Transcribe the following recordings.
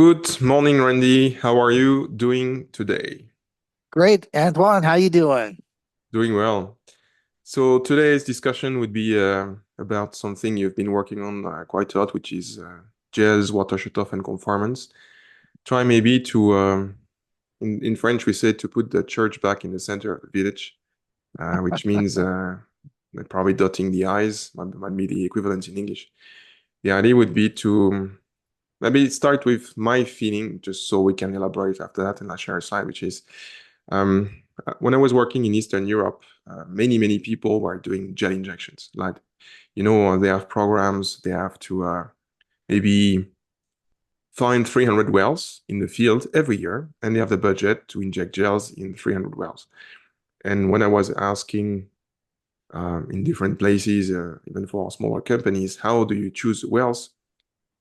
Good morning, Randy. How are you doing today? Great, Antoine. How you doing? Doing well. So today's discussion would be about something you've been working on quite a lot, which is gels, water shutoff, and conformance. Try maybe to, in French, we say to put the church back in the center of the village, which means probably dotting the I's, might be the equivalent in English. The idea would be to maybe start with my feeling, just so we can elaborate after that, and I'll share a slide, which is when I was working in Eastern Europe, many people were doing gel injections. Like, they have programs, they have to maybe find 300 wells in the field every year, and they have the budget to inject gels in 300 wells. And when I was asking in different places, even for smaller companies, how do you choose wells?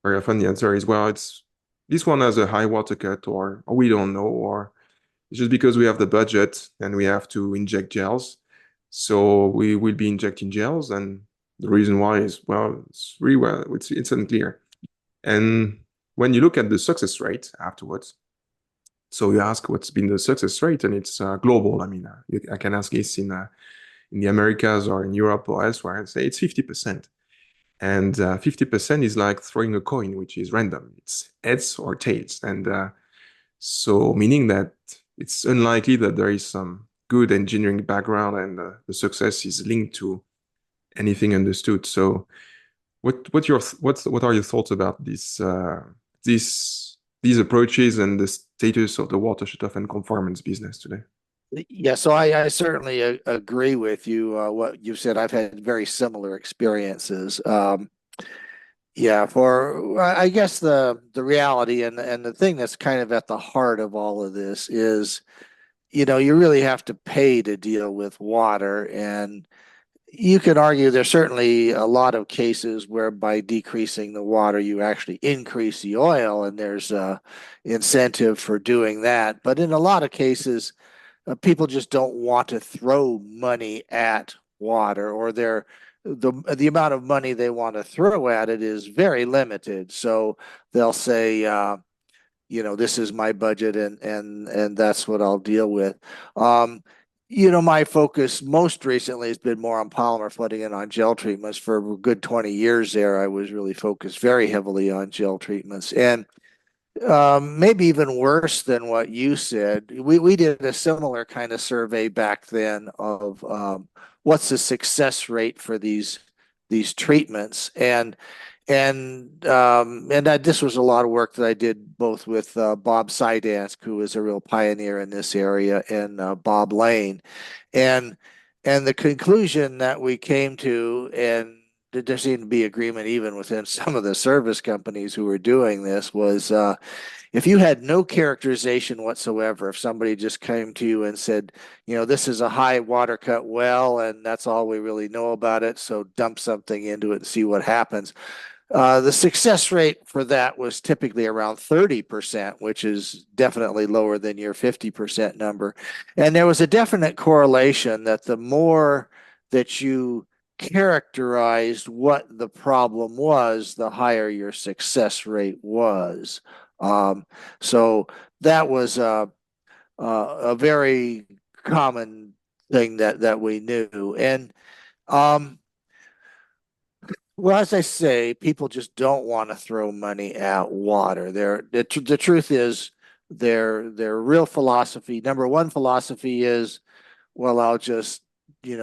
Very often the answer is, well, it's this one has a high water cut, or we don't know, or it's just because we have the budget and we have to inject gels. So we will be injecting gels. And the reason why is, well, it's unclear. And when you look at the success rate afterwards, so you ask what's been the success rate, and it's global. I mean, I can ask this in the Americas or in Europe or elsewhere and say it's 50%. And 50% is like throwing a coin, which is random. It's heads or tails. And so meaning that it's unlikely that there is some good engineering background and the success is linked to anything understood. So what are your thoughts about these approaches and the status of the water shutoff and conformance business today? Yeah, so I certainly agree with you. What you've said, I've had very similar experiences. Yeah, for I guess the reality and the thing that's kind of at the heart of all of this is, you really have to pay to deal with water, and you can argue there's certainly a lot of cases where by decreasing the water, you actually increase the oil, and there's a incentive for doing that. But in a lot of cases, people just don't want to throw money at water, or the amount of money they want to throw at it is very limited. So they'll say, this is my budget, and that's what I'll deal with. Um, my focus most recently has been more on polymer flooding and on gel treatments. For a good 20 years there, I was really focused very heavily on gel treatments. And maybe even worse than what you said. We did a similar kind of survey back then of what's the success rate for these treatments, and that this was a lot of work that I did both with Bob Sidansk, who is a real pioneer in this area, and Bob Lane, and and the conclusion that we came to, and there seemed to be agreement even within some of the service companies who were doing this, was if you had no characterization whatsoever, if somebody just came to you and said, this is a high water cut well, and that's all we really know about it, so dump something into it and see what happens. The success rate for that was typically around 30%, which is definitely lower than your 50% number. And there was a definite correlation that the more that you characterized what the problem was, the higher your success rate was. Um, so that was a very common thing that we knew. And um, well, as I say, people just don't want to throw money at water. The truth is, their real philosophy, number one philosophy is, well, I'll just,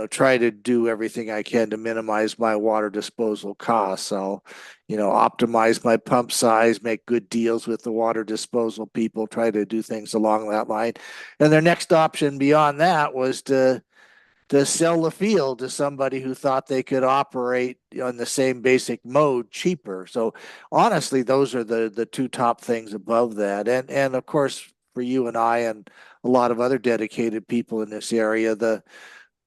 try to do everything I can to minimize my water disposal costs. I'll, optimize my pump size, make good deals with the water disposal people, try to do things along that line. And their next option beyond that was to sell the field to somebody who thought they could operate on the same basic mode cheaper. So honestly, those are the two top things above that. And of course, for you and I and a lot of other dedicated people in this area, the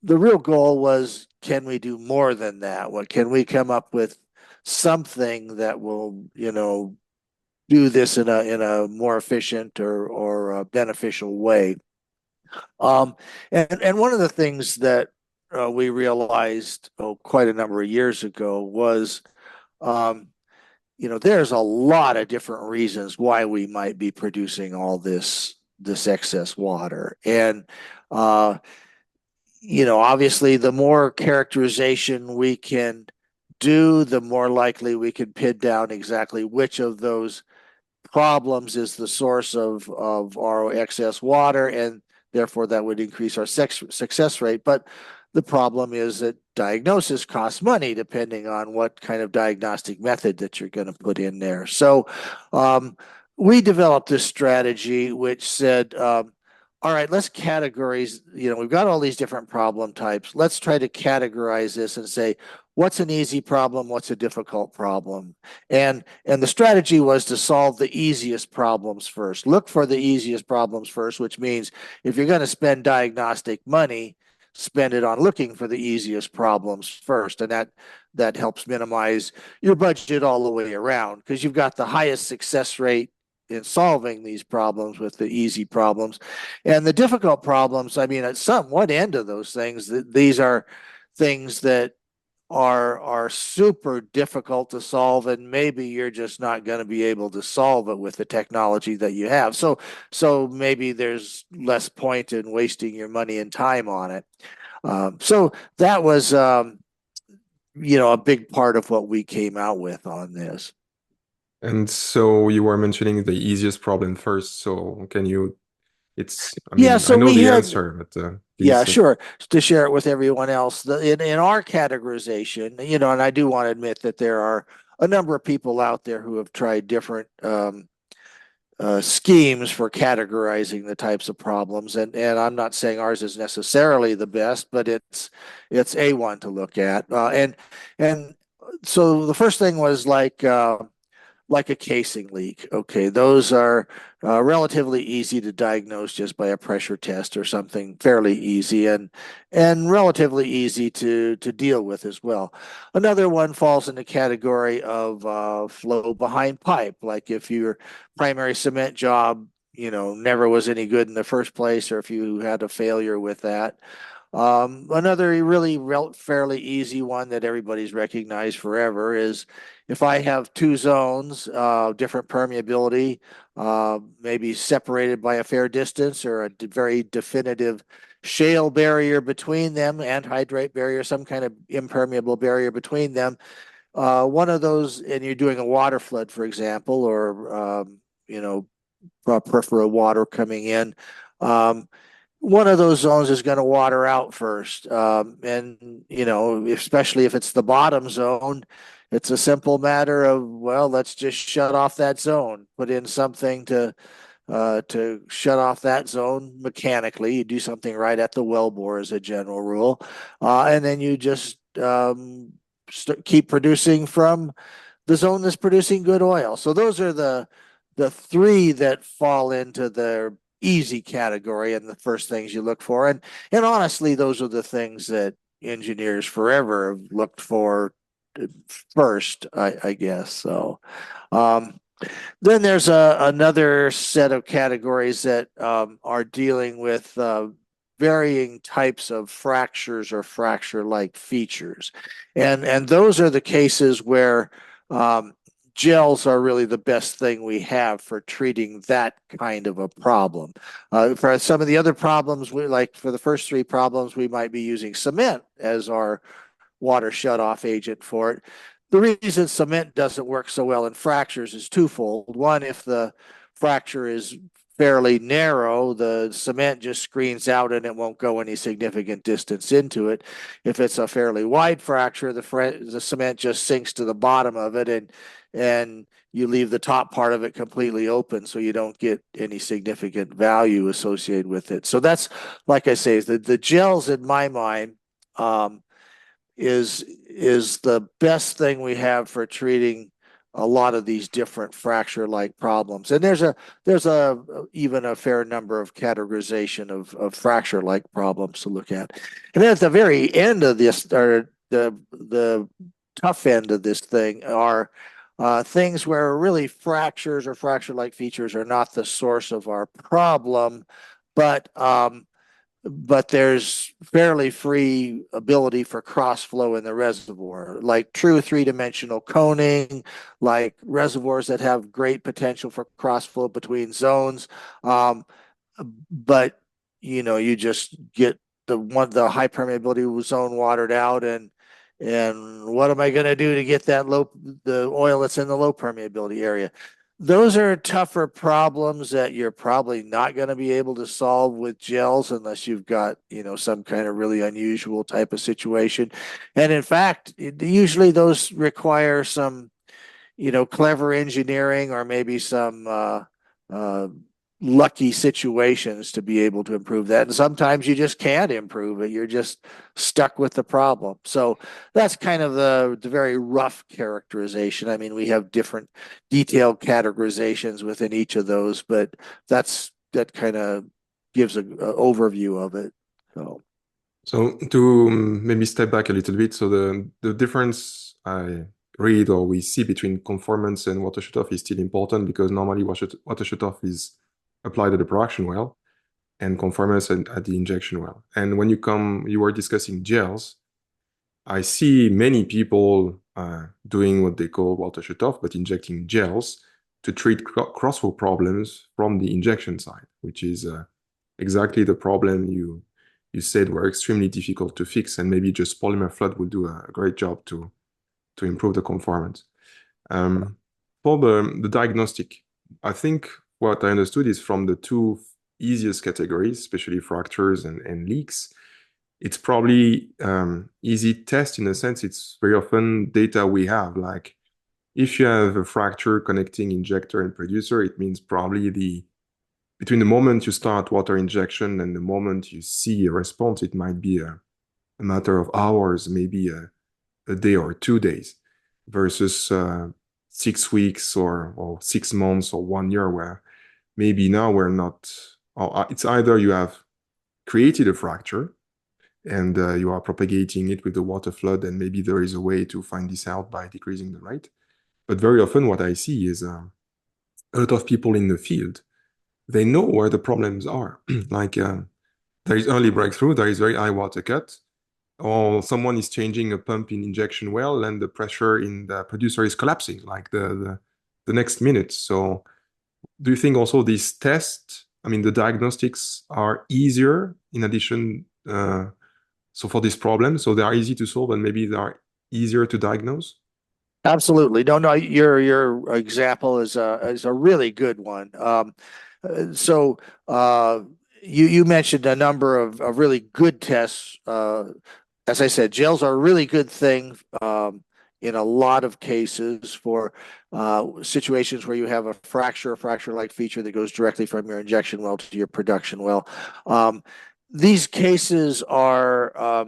real goal was, can we do more than that? What can we come up with something that will, do this in a more efficient or beneficial way? Um, and one of the things that we realized, quite a number of years ago was, um, there's a lot of different reasons why we might be producing all this excess water. And obviously the more characterization we can do, the more likely we can pin down exactly which of those problems is the source of our excess water, and therefore that would increase our success rate. But the problem is that diagnosis costs money depending on what kind of diagnostic method that you're going to put in there. So we developed this strategy which said, all right, let's categorize, we've got all these different problem types. Let's try to categorize this and say, what's an easy problem? What's a difficult problem? And the strategy was to solve the easiest problems first. Look for the easiest problems first, which means if you're going to spend diagnostic money, spend it on looking for the easiest problems first. And that helps minimize your budget all the way around, because you've got the highest success rate in solving these problems with the easy problems. And the difficult problems, I mean, at one end of those things, these are things that are super difficult to solve, and maybe you're just not going to be able to solve it with the technology that you have. So maybe there's less point in wasting your money and time on it. So that was a big part of what we came out with on this. And so you were mentioning the easiest problem first. So I Yeah, mean, I so know we the had answer, but Yeah, please. sure. To share it with everyone else, in our categorization, and I do want to admit that there are a number of people out there who have tried different schemes for categorizing the types of problems, and I'm not saying ours is necessarily the best, but it's a one to look at. And so the first thing was like a casing leak. Okay, those are relatively easy to diagnose just by a pressure test or something fairly easy, and relatively easy to deal with as well. Another one falls in the category of flow behind pipe, like if your primary cement job never was any good in the first place, or if you had a failure with that. Another really fairly easy one that everybody's recognized forever is if I have two zones, different permeability, maybe separated by a fair distance or a very definitive shale barrier between them, anhydrate barrier, some kind of impermeable barrier between them. One of those, and you're doing a water flood, for example, or peripheral water coming in. One of those zones is going to water out first. And, especially if it's the bottom zone, it's a simple matter of, well, let's just shut off that zone, put in something to shut off that zone mechanically. You do something right at the wellbore as a general rule. And then you just keep producing from the zone that's producing good oil. So those are the three that fall into the easy category and the first things you look for. And honestly, those are the things that engineers forever have looked for first, I guess. So then there's another set of categories that are dealing with varying types of fractures or fracture-like features. And those are the cases where gels are really the best thing we have for treating that kind of a problem. For some of the other problems, like for the first three problems, we might be using cement as our water shutoff agent for it. The reason cement doesn't work so well in fractures is twofold. One, if the fracture is fairly narrow, the cement just screens out and it won't go any significant distance into it. If it's a fairly wide fracture, the cement just sinks to the bottom of it, and you leave the top part of it completely open, so you don't get any significant value associated with it. So that's, like I say, the gels in my mind is the best thing we have for treating a lot of these different fracture-like problems. And there's even a fair number of categorization of fracture-like problems to look at. And then at the very end of this, or the tough end of this thing, are things where really fractures or fracture-like features are not the source of our problem, but but there's fairly free ability for cross flow in the reservoir, like true three-dimensional coning, like reservoirs that have great potential for cross flow between zones. Um, but you just get the high permeability zone watered out, and what am I going to do to get the oil that's in the low permeability area? Those are tougher problems that you're probably not going to be able to solve with gels unless you've got, some kind of really unusual type of situation. And in fact, usually those require some, clever engineering or maybe some uh, lucky situations to be able to improve that. And sometimes you just can't improve it. You're just stuck with the problem. So that's kind of the very rough characterization. I mean, we have different detailed categorizations within each of those, but that kind of gives a overview of it. So. So to maybe step back a little bit, so the difference I read or we see between conformance and water shutoff is still important because normally water shutoff is applied at the production well and conformance at the injection well. And when you were discussing gels, I see many people doing what they call water shutoff, but injecting gels to treat crossflow problems from the injection side, which is exactly the problem you said were extremely difficult to fix, and maybe just polymer flood will do a great job to improve the conformance. For the diagnostic, I think what I understood is from the two easiest categories, especially fractures and leaks, it's probably easy test in a sense. It's very often data we have, like if you have a fracture connecting injector and producer, it means probably between the moment you start water injection and the moment you see a response, it might be a matter of hours, maybe a day or 2 days, versus 6 weeks or 6 months or 1 year, where maybe now we're not. It's either you have created a fracture and you are propagating it with the water flood, and maybe there is a way to find this out by decreasing the rate. But very often what I see is a lot of people in the field, they know where the problems are. Like there is early breakthrough, there is very high water cut, or someone is changing a pump in injection well and the pressure in the producer is collapsing like the next minute. So do you think also these tests, I mean, the diagnostics are easier in addition, so for this problem, so they are easy to solve and maybe they are easier to diagnose? Absolutely. No, no, your example is a really good one. So you mentioned a number of really good tests. As I said, gels are a really good thing in a lot of cases for situations where you have a fracture-like feature that goes directly from your injection well to your production well. These cases are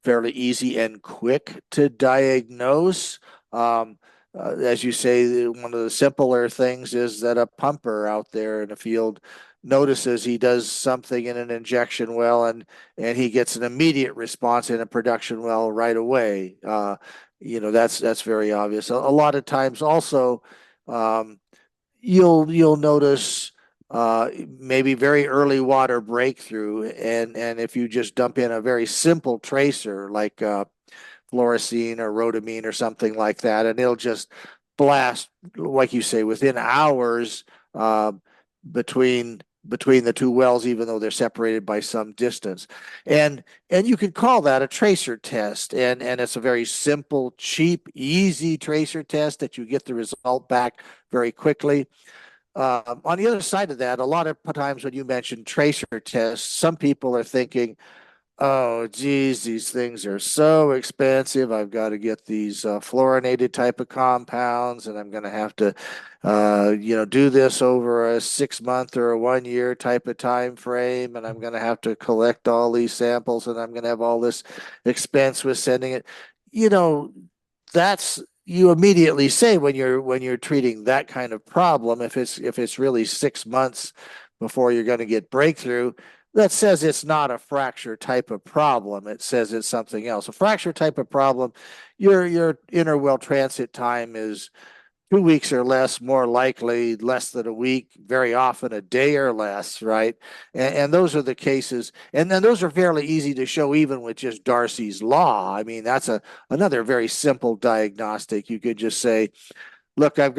fairly easy and quick to diagnose. Um, as you say, one of the simpler things is that a pumper out there in the field notices he does something in an injection well, and he gets an immediate response in a production well right away. That's very obvious. A lot of times, also, um, you'll notice maybe very early water breakthrough, and if you just dump in a very simple tracer like fluorescein or rhodamine or something like that, and it'll just blast, like you say, within hours uh, between the two wells, even though they're separated by some distance. And you could call that a tracer test, and it's a very simple, cheap, easy tracer test that you get the result back very quickly. On the other side of that, a lot of times when you mention tracer tests, some people are thinking, oh, geez, these things are so expensive. I've got to get these fluorinated type of compounds, and I'm going to have to, do this over a 6 month or a 1 year type of time frame, and I'm going to have to collect all these samples, and I'm going to have all this expense with sending it. You know, that's you immediately say when you're treating that kind of problem, if it's really 6 months before you're going to get breakthrough, that says it's not a fracture type of problem. It says it's something else. A fracture type of problem, your inner well transit time is 2 weeks or less, more likely less than a week, very often a day or less, right? And those are the cases. And then those are fairly easy to show even with just Darcy's law. I mean, that's another very simple diagnostic. You could just say, look, I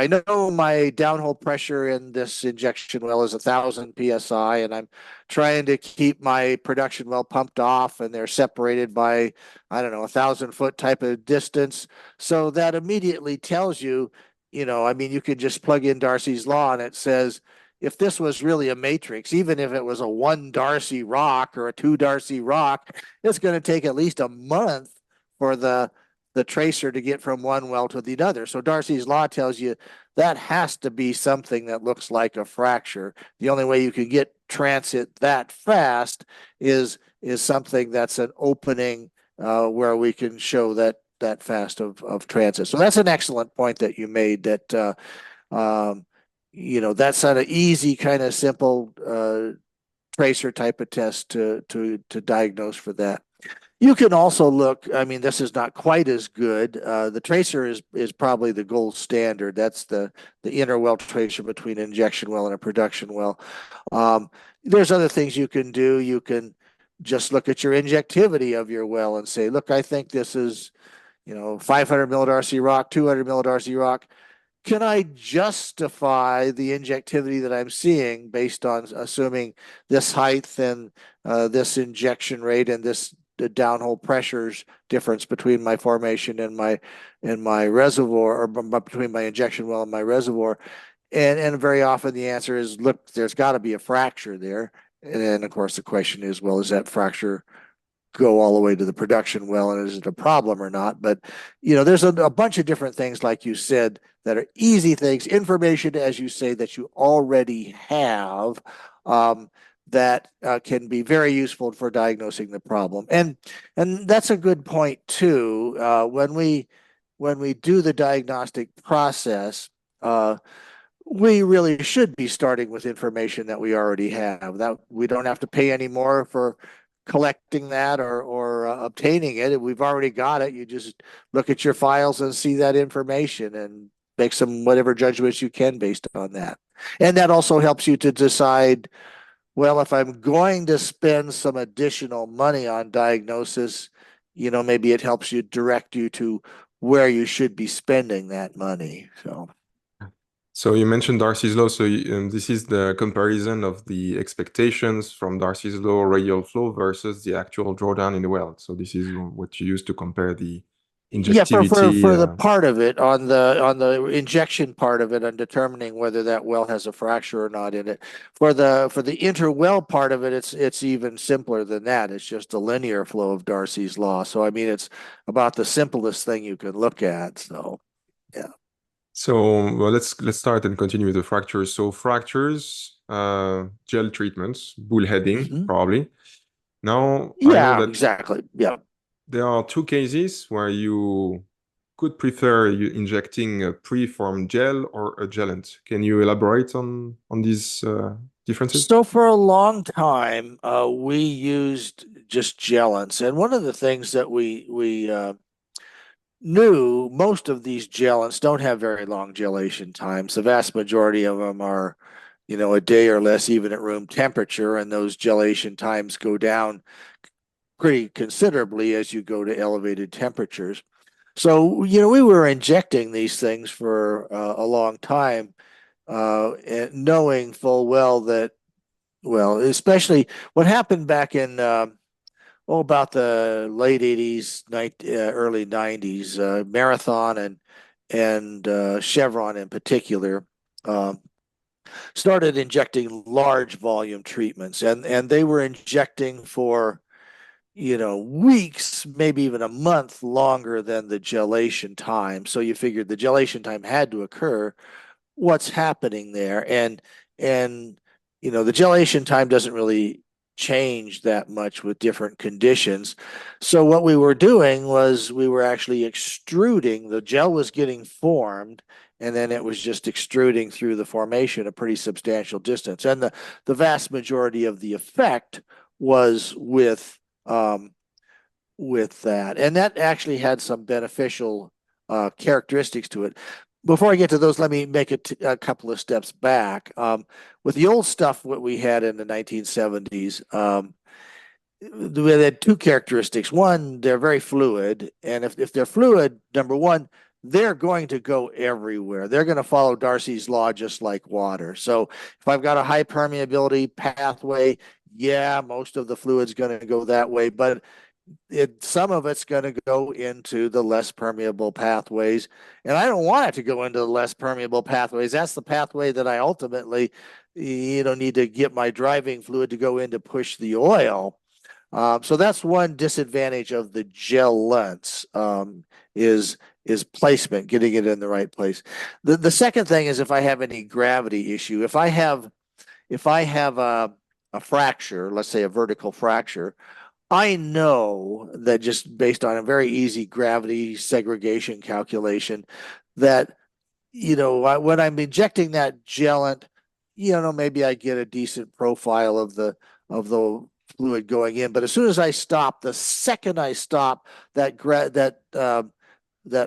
know my downhole pressure in this injection well is 1,000 psi, and I'm trying to keep my production well pumped off, and they're separated by, I don't know, 1,000 foot type of distance. So that immediately tells you, I mean, you could just plug in Darcy's law, and it says, if this was really a matrix, even if it was a one Darcy rock or a two Darcy rock, it's going to take at least a month for the tracer to get from one well to the other. So Darcy's law tells you that has to be something that looks like a fracture. The only way you can get transit that fast is something that's an opening where we can show that fast of transit. So that's an excellent point that you made. That's not an easy kind of simple tracer type of test to diagnose for that. You can also look, I mean, this is not quite as good. The tracer is probably the gold standard. That's the inner well tracer between an injection well and a production well. Um, there's other things you can do. You can just look at your injectivity of your well and say, look, I think this is, 500 millidarcy rock, 200 millidarcy rock. Can I justify the injectivity that I'm seeing based on assuming this height and this injection rate and this the downhole pressures difference between my formation and my reservoir, or between my injection well and my reservoir? And very often the answer is, look, there's got to be a fracture there. And then of course the question is, well, is that fracture go all the way to the production well, and is it a problem or not? But there's a bunch of different things, like you said, that are easy things, information, as you say, that you already have, that can be very useful for diagnosing the problem. And that's a good point too. When we do the diagnostic process, we really should be starting with information that we already have. That we don't have to pay any more for collecting that or obtaining it. We've already got it. You just look at your files and see that information and make some whatever judgments you can based on that. And that also helps you to decide, well, if I'm going to spend some additional money on diagnosis, maybe it helps you direct you to where you should be spending that money. So you mentioned Darcy's law. So this is the comparison of the expectations from Darcy's law radial flow versus the actual drawdown in the well. So this is what you use to compare the Yeah, for injectivity. the part of it, on the injection part of it, on determining whether that well has a fracture or not in it. For the interwell part of it, it's even simpler than that. It's just a linear flow of Darcy's law. So I mean, it's about the simplest thing you can look at. So yeah. So well, let's start and continue with the fractures. So fractures, gel treatments, bullheading, Mhm. probably. Now I know Yeah, that exactly. Yeah. there are two cases where you could prefer injecting a preform gel or a gelant. Can you elaborate on these differences? So for a long time, we used just gelants, and one of the things that we knew, most of these gelants don't have very long gelation times. The vast majority of them are, a day or less, even at room temperature, and those gelation times go down pretty considerably as you go to elevated temperatures. So, we were injecting these things for a long time, knowing full well that, well, especially what happened back in about the late 80s, early 90s, Marathon and Chevron in particular um, started injecting large volume treatments, and they were injecting for weeks, maybe even a month longer than the gelation time. So you figured the gelation time had to occur. What's happening there? And the gelation time doesn't really change that much with different conditions. So what we were doing was we were actually extruding. The gel was getting formed, and then it was just extruding through the formation a pretty substantial distance. And the vast majority of the effect was um, with that. And that actually had some beneficial characteristics to it. before I get to those, let me make a couple of steps back. With the old stuff, what we had in the 1970s, they had two characteristics. One, they're very fluid, and if they're fluid, number one, they're going to go everywhere. They're going to follow Darcy's law just like water. So if I've got a high permeability pathway, yeah, most of the fluid's going to go that way, but some of it's going to go into the less permeable pathways, and I don't want it to go into the less permeable pathways. That's the pathway that I ultimately, need to get my driving fluid to go in to push the oil. So that's one disadvantage of the Gelants, is placement, getting it in the right place. The second thing is if I have any gravity issue, if I have a fracture, let's say a vertical fracture, I know that just based on a very easy gravity segregation calculation that, when I'm injecting that gellant, maybe I get a decent profile of the fluid going in. But as soon as I stop, the second I stop, that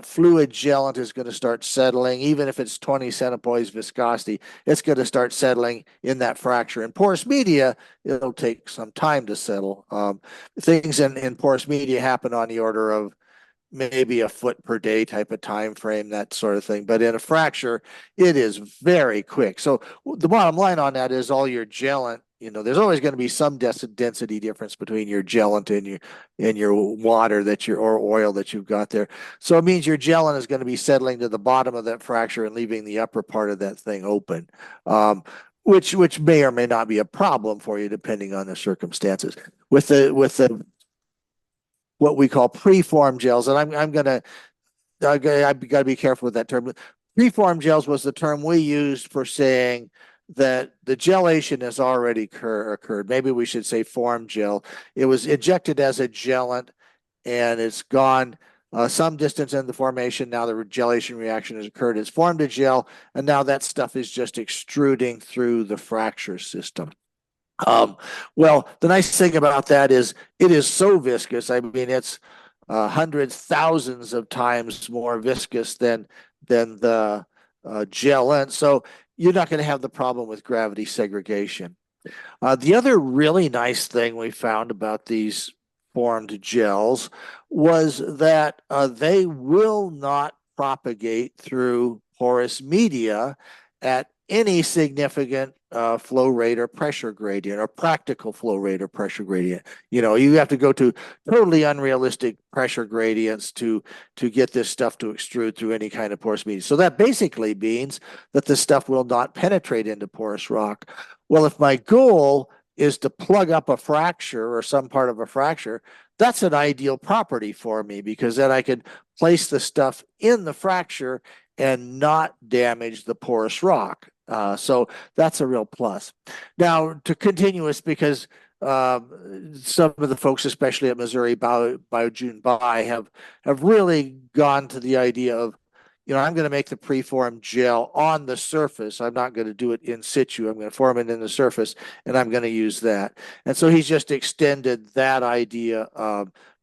fluid gellant is going to start settling, even if it's 20 centipoise viscosity, it's going to start settling in that fracture. In porous media, it'll take some time to settle. Things in porous media happen on the order of maybe a foot per day type of time frame, that sort of thing. But in a fracture, it is very quick. So the bottom line on that is all your gellant, there's always going to be some density difference between your gellant and your water or oil that you've got there. So it means your gellant is going to be settling to the bottom of that fracture and leaving the upper part of that thing open. Which may or may not be a problem for you depending on the circumstances. With the what we call preform gels, and I've got to be careful with that term. Preform gels was the term we used for saying that the gelation has already occurred. Maybe we should say form gel. It was injected as a gellant, and it's gone some distance in the formation. Now the gelation reaction has occurred. It's formed a gel, and now that stuff is just extruding through the fracture system. Um, well, the nice thing about that is it is so viscous. I mean, it's hundreds, thousands of times more viscous than the gel, so you're not going to have the problem with gravity segregation. The other really nice thing we found about these formed gels was that they will not propagate through porous media at any significant flow rate or pressure gradient or practical flow rate or pressure gradient. You have to go to totally unrealistic pressure gradients to get this stuff to extrude through any kind of porous media. So that basically means that the stuff will not penetrate into porous rock. Well, if my goal is to plug up a fracture or some part of a fracture, that's an ideal property for me because then I can place the stuff in the fracture and not damage the porous rock. So that's a real plus. Now, to continuous, because some of the folks, especially at Missouri Bio-June Bi, have really gone to the idea of, I'm going to make the preform gel on the surface. I'm not going to do it in situ. I'm going to form it in the surface, and I'm going to use that. And so he's just extended that idea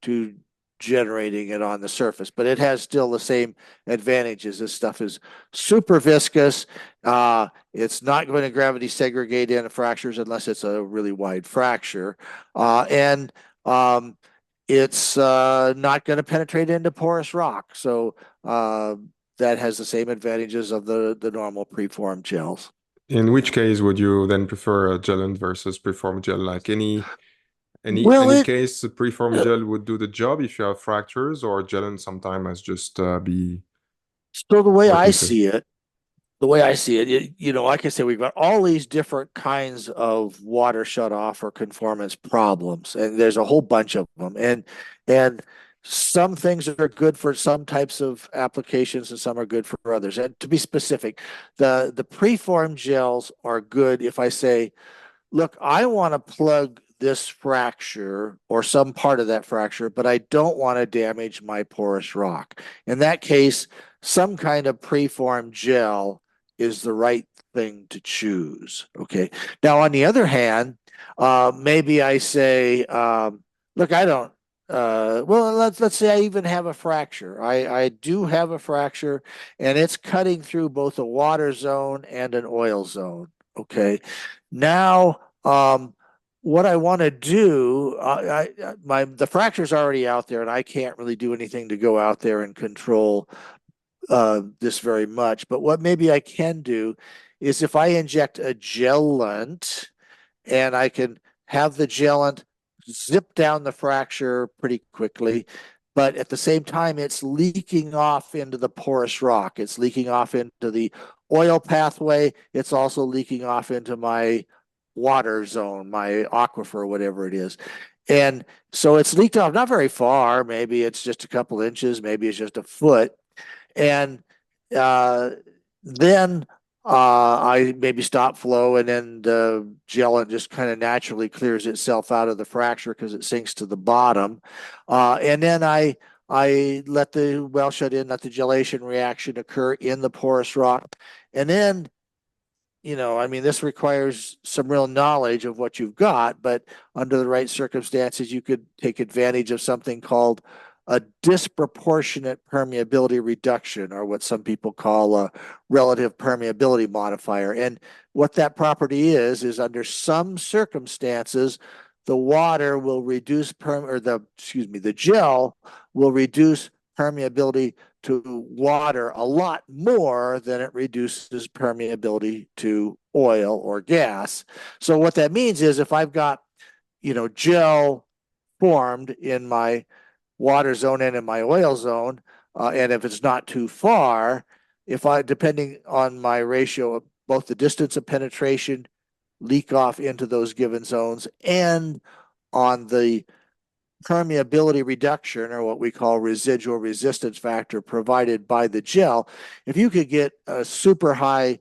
to generating it on the surface, but it has still the same advantages. This stuff is super viscous. It's not going to gravity segregate in fractures unless it's a really wide fracture. And it's not going to penetrate into porous rock. So that has the same advantages of the normal preformed gels. In which case would you then prefer a Gelent versus preform gel? Like Well, any case, the preform gel would do the job if you have fractures, or Gelent sometimes as just be so what you say. the way I see it, like I said, we've got all these different kinds of water shutoff or conformance problems, and there's a whole bunch of them. And some things are good for some types of applications, and some are good for others. And to be specific, the preformed gels are good if I say, look, I want to plug this fracture or some part of that fracture, but I don't want to damage my porous rock. In that case, some kind of preformed gel is the right thing to choose. Okay. Now, on the other hand, maybe I say, look, I don't. well, let's say I even have a fracture. I do have a fracture, and it's cutting through both a water zone and an oil zone. Okay, now what I want to do, my the fracture's already out there, and I can't really do anything to go out there and control this very much. But what maybe I can do is if I inject a gelant and I can have the gelant zip down the fracture pretty quickly. But at the same time, it's leaking off into the porous rock. It's leaking off into the oil pathway. It's also leaking off into my water zone, my aquifer, whatever it is. And so it's leaked off not very far. Maybe it's just a couple inches, maybe it's just a foot. And uh, then I maybe stop flow, and then the gel just kind of naturally clears itself out of the fracture because it sinks to the bottom. And then I let the well shut in, let the gelation reaction occur in the porous rock, and then I mean, this requires some real knowledge of what you've got, but under the right circumstances, you could take advantage of something called a disproportionate permeability reduction, or what some people call a relative permeability modifier. And what that property is under some circumstances, the water will reduce the gel will reduce permeability to water a lot more than it reduces permeability to oil or gas. So what that means is if I've got, gel formed in my water zone and in my oil zone, and if it's not too far, if I, depending on my ratio of both the distance of penetration, leak off into those given zones, and on the permeability reduction, or what we call residual resistance factor provided by the gel, if you could get a super high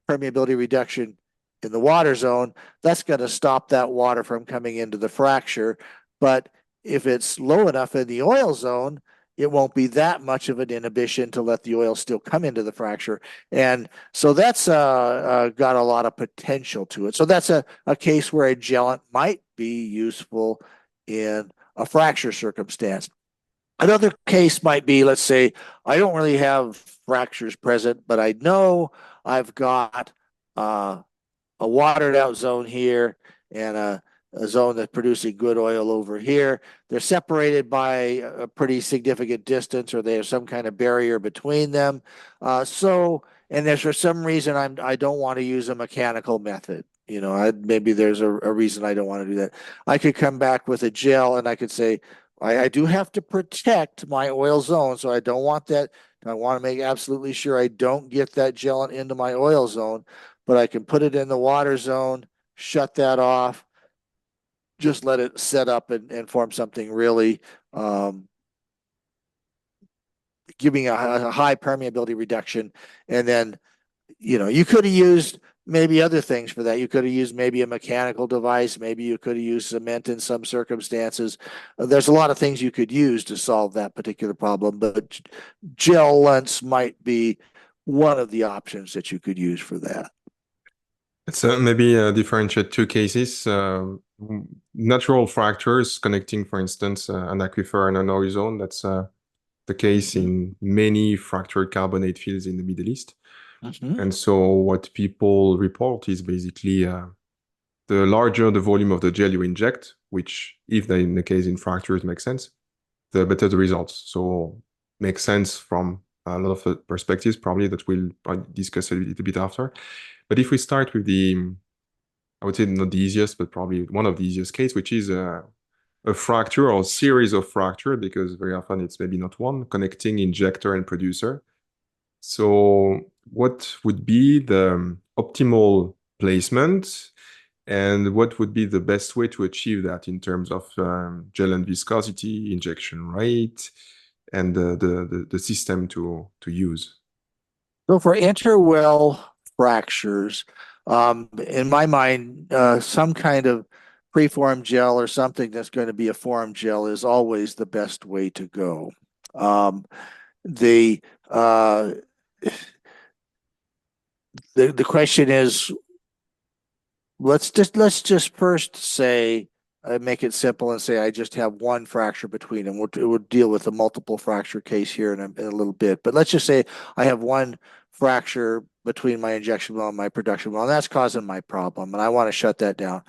permeability reduction in the water zone, that's going to stop that water from coming into the fracture. But if it's low enough in the oil zone, it won't be that much of an inhibition to let the oil still come into the fracture. And so that's got a lot of potential to it. So that's a case where a gelant might be useful in a fracture circumstance. Another case might be, let's say, I don't really have fractures present, but I know I've got uh, a watered out zone here and a zone that's producing good oil over here. They're separated by a pretty significant distance, or they have some kind of barrier between them. And there's for some reason I don't want to use a mechanical method. Maybe there's a reason I don't want to do that. I could come back with a gel, and I could say, I do have to protect my oil zone, so I don't want that. I want to make absolutely sure I don't get that gel into my oil zone, but I can put it in the water zone, shut that off, just let it set up and form something really um, giving a high permeability reduction. And then, you could have used maybe other things for that. You could have used maybe a mechanical device. Maybe you could have used cement in some circumstances. There's a lot of things you could use to solve that particular problem, but gel lengths might be one of the options that you could use for that. Let's maybe differentiate two cases. Natural fractures connecting, for instance, an aquifer and an oil zone. That's the case Mhm. in many fractured carbonate fields in the Middle East. Mhm. And so what people report is basically the larger the volume of the gel you inject, which if they, in the case in fractures makes sense, the better the results. So makes sense from a lot of the perspectives, probably that we'll discuss a little bit after. But if we start with I would say not the easiest, but probably one of the easiest case, which is a fracture or a series of fracture, because very often it's maybe not one, connecting injector and producer. So what would be the optimal placement, and what would be the best way to achieve that in terms of gel and viscosity, injection rate, and the system to use? So for interwell fractures, in my mind, some kind of preform gel or something that's going to be a form gel is always the best way to go. Um, the uh, the question is, let's just first say make it simple and say I just have one fracture between them. We'll deal with the multiple fracture case here in a little bit. But let's just say I have one fracture between my injection well and my production well, and that's causing my problem, and I want to shut that down.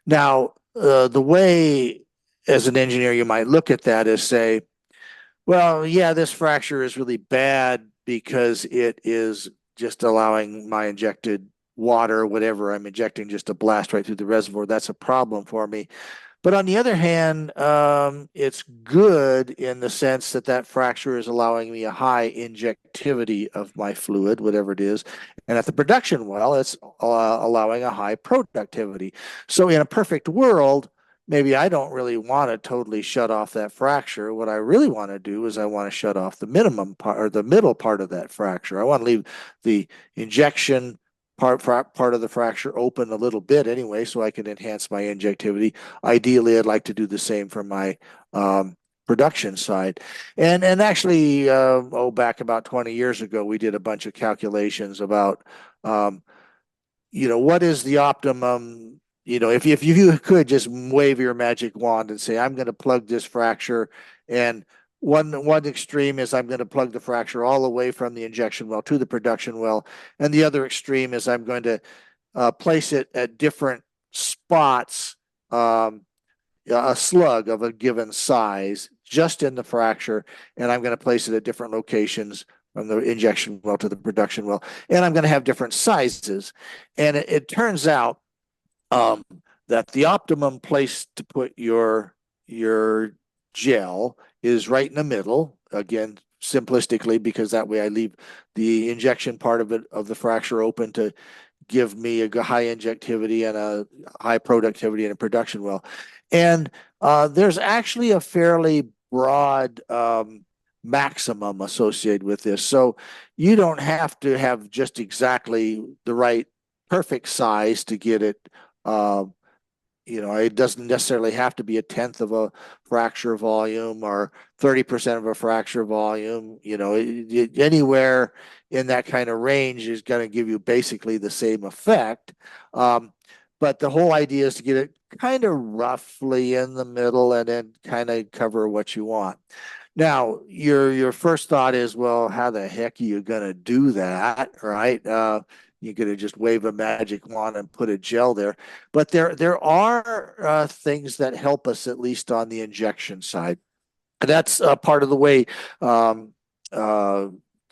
Now, the way as an engineer you might look at that is say, well, yeah, this fracture is really bad because it is just allowing my injected water, whatever I'm injecting, just to blast right through the reservoir. That's a problem for me. But on the other hand, it's good in the sense that that fracture is allowing me a high injectivity of my fluid, whatever it is. And at the production well, it's allowing a high productivity. So in a perfect world, maybe I don't really want to totally shut off that fracture. What I really want to do is I want to shut off the minimum part or the middle part of that fracture. I want to leave the injection part of the fracture open a little bit anyway, so I can enhance my injectivity. Ideally, I'd like to do the same for my production side. And actually, back about 20 years ago, we did a bunch of calculations about, what is the optimum. If you could just wave your magic wand and say, I'm going to plug this fracture, and one extreme is I'm going to plug the fracture all the way from the injection well to the production well, and the other extreme is I'm going to place it at different spots, a slug of a given size just in the fracture, and I'm going to place it at different locations from the injection well to the production well, and I'm going to have different sizes. And it turns out that the optimum place to put your gel is right in the middle. Again, simplistically, because that way I leave the injection part of the fracture open to give me a high injectivity and a high productivity in a production well. And there's actually a fairly broad maximum associated with this. So you don't have to have just exactly the right perfect size to get it. It doesn't necessarily have to be a tenth of a fracture volume or 30% of a fracture volume. Anywhere in that kind of range is going to give you basically the same effect. But the whole idea is to get it kind of roughly in the middle and then kind of cover what you want. Now, your first thought is, well, how the heck are you going to do that, right? You're going to just wave a magic wand and put a gel there. But there are things that help us, at least on the injection side. And that's part of the way the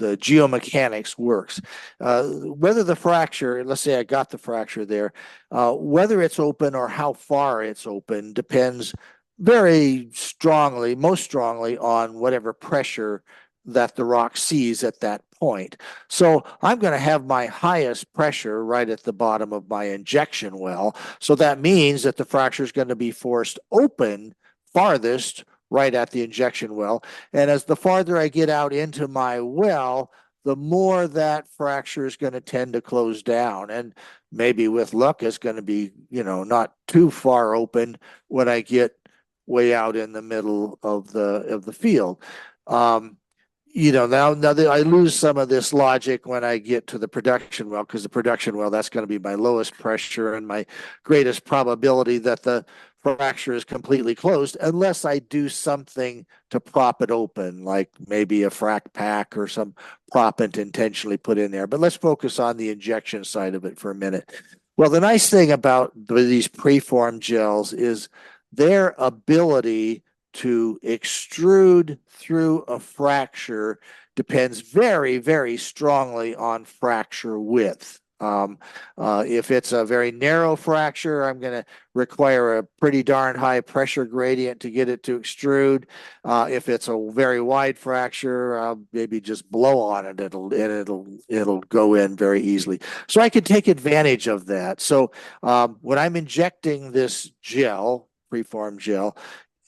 geomechanics works. Whether the fracture, let's say I got the fracture there, whether it's open or how far it's open depends very strongly, most strongly, on whatever pressure that the rock sees at that point. So I'm going to have my highest pressure right at the bottom of my injection well. So that means that the fracture is going to be forced open farthest right at the injection well. And as the farther I get out into my well, the more that fracture is going to tend to close down. And maybe with luck, it's going to be, not too far open when I get way out in the middle of the field. Now that I lose some of this logic when I get to the production well, because the production well, that's going to be my lowest pressure and my greatest probability that the fracture is completely closed, unless I do something to prop it open, like maybe a frac pack or some proppant intentionally put in there. But let's focus on the injection side of it for a minute. Well, the nice thing about these preform gels is their ability to extrude through a fracture depends very, very strongly on fracture width. If it's a very narrow fracture, I'm going to require a pretty darn high pressure gradient to get it to extrude. If it's a very wide fracture, I'll maybe just blow on it. It'll go in very easily. So I can take advantage of that. So when I'm injecting this gel, preform gel,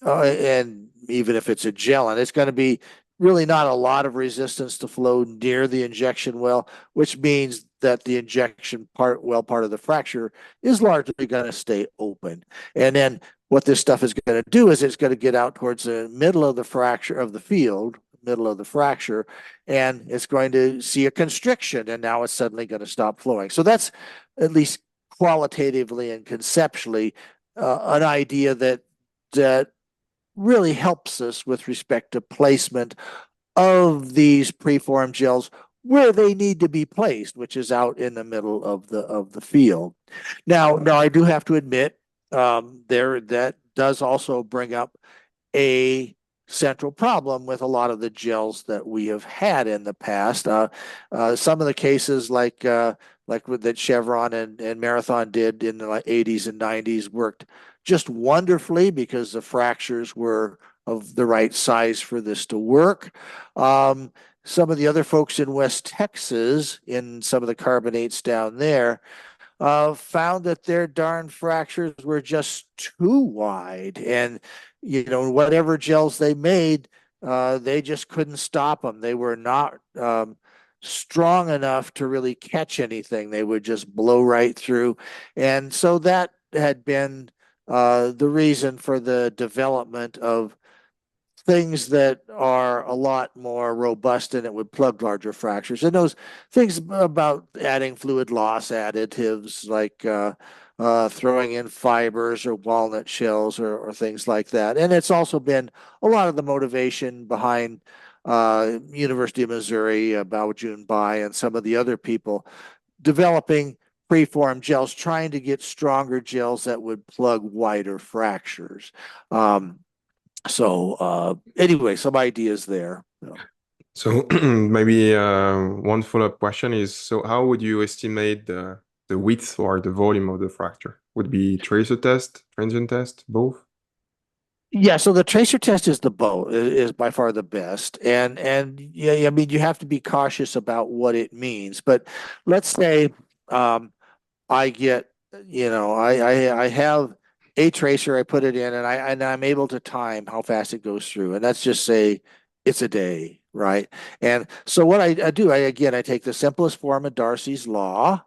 and even if it's a Gelent, it's going to be really not a lot of resistance to flow near the injection well, which means that the injection part of the fracture is largely going to stay open. And then what this stuff is going to do is it's going to get out towards the middle of the fracture of the field, middle of the fracture, and it's going to see a constriction, and now it's suddenly going to stop flowing. So that's, at least qualitatively and conceptually, an idea that really helps us with respect to placement of these preform gels where they need to be placed, which is out in the middle of the field. Now I do have to admit, there that does also bring up a central problem with a lot of the gels that we have had in the past. Some of the cases like that Chevron and Marathon did in the 80s and 90s worked just wonderfully because the fractures were of the right size for this to work. Some of the other folks in West Texas, in some of the carbonates down there, found that their darn fractures were just too wide. And, whatever gels they made, they just couldn't stop them. They were not strong enough to really catch anything. They would just blow right through. And so that had been the reason for the development of things that are a lot more robust and it would plug larger fractures. And those things about adding fluid loss additives like throwing in fibers or walnut shells or things like that. And it's also been a lot of the motivation behind University of Missouri, Bao Jun Bai, and some of the other people developing preform gels, trying to get stronger gels that would plug wider fractures. Anyway, some ideas there. So maybe one follow-up question is, so how would you estimate the width or the volume of the fracture? Would it be tracer test, transient test, both? Yeah, so the tracer test is is by far the best, and yeah, I mean you have to be cautious about what it means. But let's say um, I get, I have a tracer, I put it in, and I'm able to time how fast it goes through, and let's just say it's a day, right? And so what I do, I take the simplest form of Darcy's law,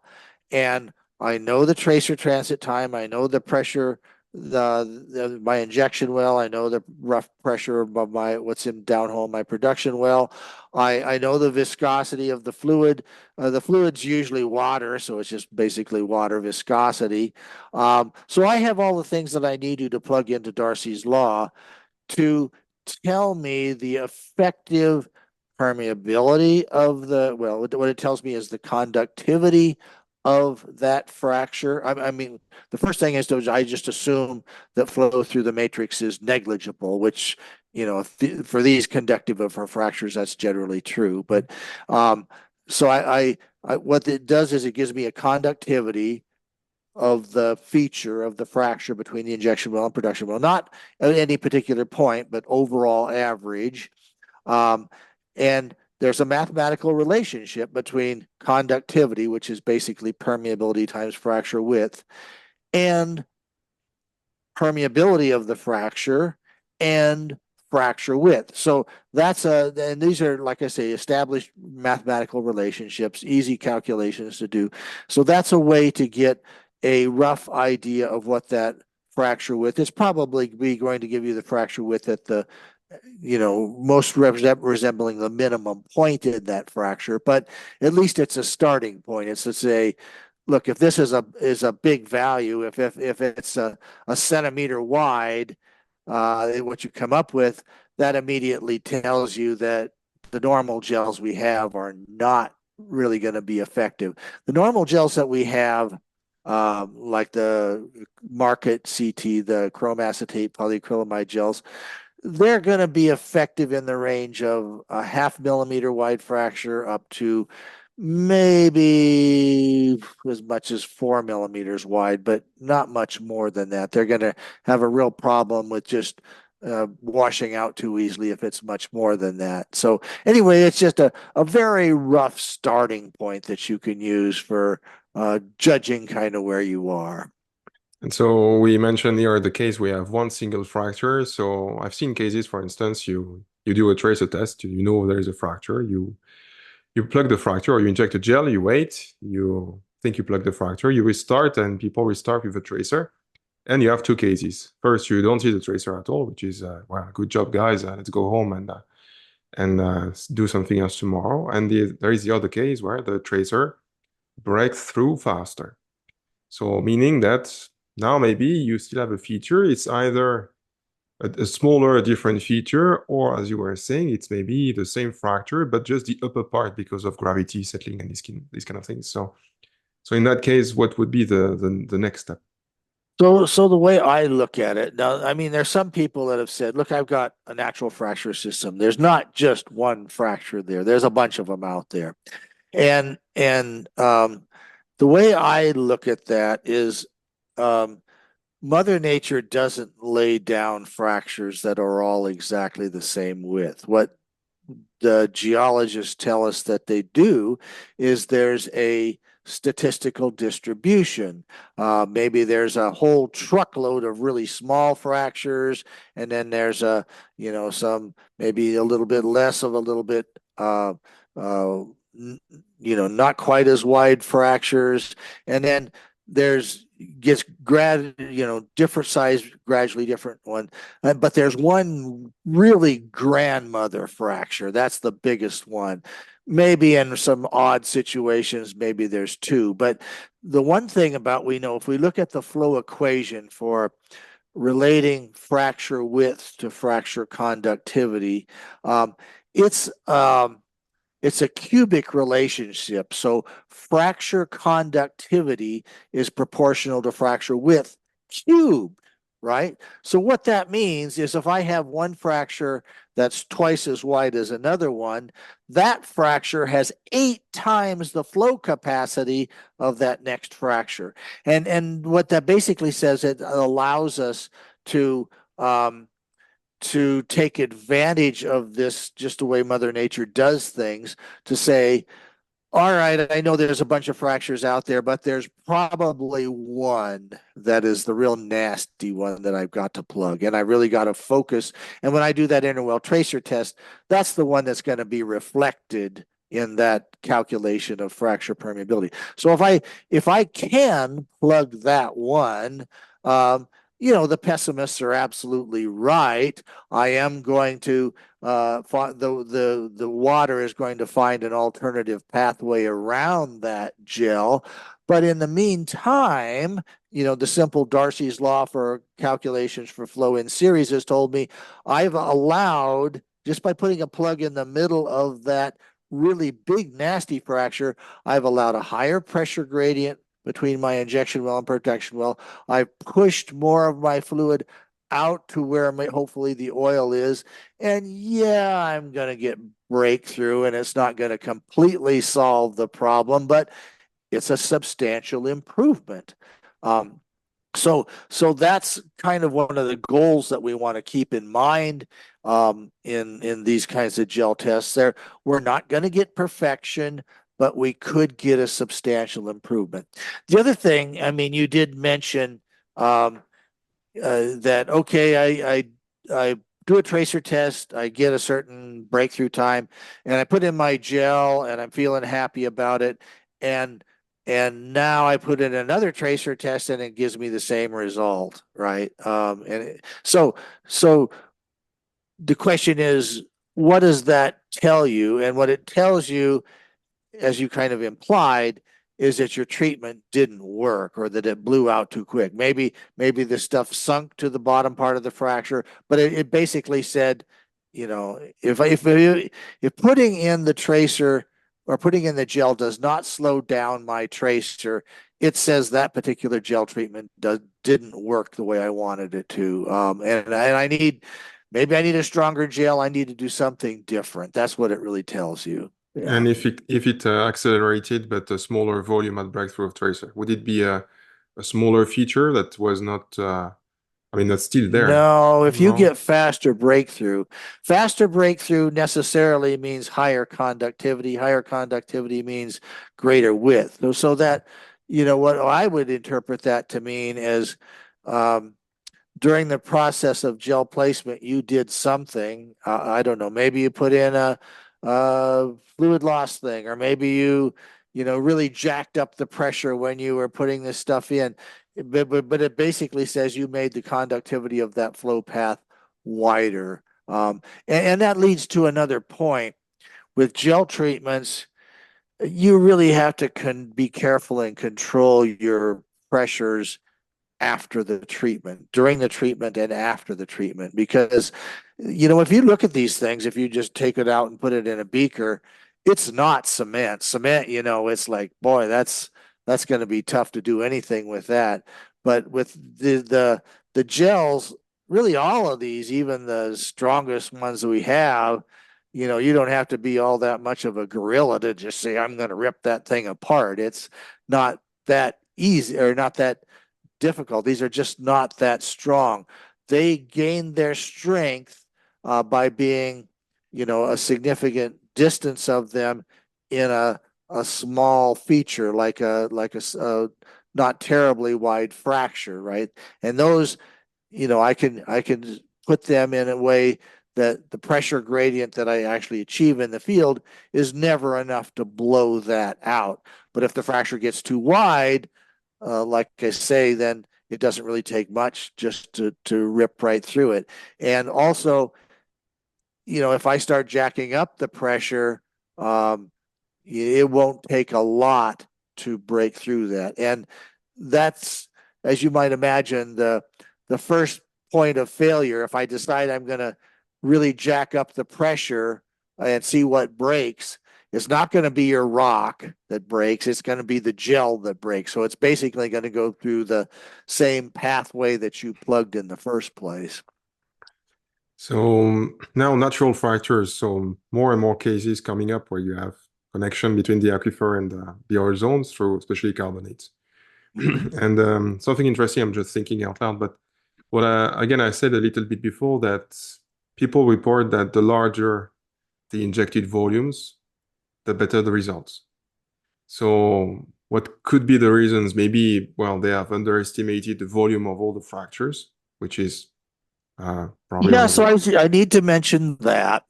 and I know the tracer transit time, I know the pressure, my injection well, I know the rough pressure of my what's in downhole my production well. I know the viscosity of the fluid. The fluid's usually water, so it's just basically water viscosity. So I have all the things that I need to plug into Darcy's law to tell me the effective permeability of well, what it tells me is the conductivity of that fracture. I mean, the first thing is I just assume that flow through the matrix is negligible, which, for these conductive of fractures, that's generally true. But so what it does is it gives me a conductivity of the feature of the fracture between the injection well and production well, not at any particular point, but overall average. Um, and there's a mathematical relationship between conductivity, which is basically permeability times fracture width, and permeability of the fracture and fracture width. So and these are, like I say, established mathematical relationships, easy calculations to do. So that's a way to get a rough idea of what that fracture width is. Probably be going to give you the fracture width at the most resembling the minimum point in that fracture, but at least it's a starting point. It's to say, look, if this is a big value, if it's a centimeter wide, what you come up with, that immediately tells you that the normal gels we have are not really going to be effective. The normal gels that we have, like the market CT, the chrome acetate polyacrylamide gels, they're going to be effective in the range of a 0.5 millimeter wide fracture up to maybe as much as 4 millimeters wide, but not much more than that. They're going to have a real problem with just washing out too easily if it's much more than that. So anyway, it's just a very rough starting point that you can use for judging kind of where you are. And so we mentioned here the case we have one single fracture. So I've seen cases, for instance, you do a tracer test, you know there is a fracture, you plug the fracture or you inject a gel, you wait, you think you plug the fracture, you restart, and people restart with a tracer. And you have two cases. First, you don't see the tracer at all, which is, well, good job, guys. Let's go home and do something else tomorrow. And there is the other case where the tracer breaks through faster. So meaning that Now maybe you still have a feature. It's either a smaller, a different feature, or as you were saying, it's maybe the same fracture, but just the upper part because of gravity settling and these kind of things. So in that case, what would be the next step? So the way I look at it now, I mean, there's some people that have said, look, I've got a natural fracture system. There's not just one fracture there. There's a bunch of them out there. And the way I look at that is um, Mother Nature doesn't lay down fractures that are all exactly the same width. What the geologists tell us that they do is there's a statistical distribution. Maybe there's a whole truckload of really small fractures, and then there's some maybe a little bit less of a little bit uh, not quite as wide fractures, and then there's gets different size, gradually different one. But there's one really grandmother fracture. That's the biggest one. Maybe in some odd situations, maybe there's two. But the one thing about we know, if we look at the flow equation for relating fracture width to fracture conductivity, um, it's um, it's a cubic relationship. So fracture conductivity is proportional to fracture width cubed, right? So what that means is if I have one fracture that's twice as wide as another one, that fracture has 8 times the flow capacity of that next fracture. And what that basically says, it allows us to take advantage of this, just the way Mother Nature does things, to say, all right, I know there's a bunch of fractures out there, but there's probably one that is the real nasty one that I've got to plug. And I really got to focus. And when I do that interwell tracer test, that's the one that's going to be reflected in that calculation of fracture permeability. So if I can plug that one, the pessimists are absolutely right. I am going to the water is going to find an alternative pathway around that gel. But in the meantime, the simple Darcy's law for calculations for flow in series has told me I've allowed, just by putting a plug in the middle of that really big, nasty fracture, I've allowed a higher pressure gradient between my injection well and protection well. I've pushed more of my fluid out to where hopefully the oil is. And yeah, I'm going to get breakthrough, and it's not going to completely solve the problem, but it's a substantial improvement. Um, so that's kind of one of the goals that we want to keep in mind in these kinds of gel tests. There, we're not going to get perfection, but we could get a substantial improvement. The other thing, I mean, you did mention um, that okay, I do a tracer test, I get a certain breakthrough time, and I put in my gel, and I'm feeling happy about it, and and now I put in another tracer test, and it gives me the same result, right? So the question is, what does that tell you? And what it tells you, as you kind of implied, is that your treatment didn't work, or that it blew out too quick. Maybe the stuff sunk to the bottom part of the fracture, but it basically said, if putting in the tracer or putting in the gel does not slow down my tracer, it says that particular gel treatment didn't work the way I wanted it to. And I need, maybe I need a stronger gel. I need to do something different. That's what it really tells you. Yeah. And if it accelerated but a smaller volume at breakthrough of tracer, would it be a smaller feature that was not? I mean, that's still there. No, if you No. get faster breakthrough necessarily means higher conductivity. Higher conductivity means greater width. So that, what I would interpret that to mean is um, during the process of gel placement, you did something. I don't know. Maybe you put in a fluid loss thing, or maybe you really jacked up the pressure when you were putting this stuff in. But it basically says you made the conductivity of that flow path wider. And that leads to another point. With gel treatments, you really have to be careful and control your pressures after the treatment, during the treatment and after the treatment. Because, if you look at these things, if you just take it out and put it in a beaker, it's not cement. Cement, it's like, boy, that's going to be tough to do anything with that. But with the gels, really all of these, even the strongest ones that we have, you don't have to be all that much of a gorilla to just say, I'm going to rip that thing apart. It's not that easy or not that difficult. These are just not that strong. They gain their strength by being, a significant distance of them in a small feature, like a not terribly wide fracture, right? And those, I can put them in a way that the pressure gradient that I actually achieve in the field is never enough to blow that out. But if the fracture gets too wide, like I say, then it doesn't really take much just to rip right through it. And also, if I start jacking up the pressure, um, it won't take a lot to break through that. And that's, as you might imagine, the first point of failure. If I decide I'm going to really jack up the pressure and see what breaks, it's not going to be your rock that breaks. It's going to be the gel that breaks. So it's basically going to go through the same pathway that you plugged in the first place. So now natural fractures. So more and more cases coming up where you have connection between the aquifer and the other zones through especially carbonates. Mhm. And something interesting, I'm just thinking out loud, but again, I said a little bit before that people report that the larger the injected volumes, the better the results. So what could be the reasons? Maybe, well, they have underestimated the volume of all the fractures, which is probably Yeah, one of so the. I need to mention that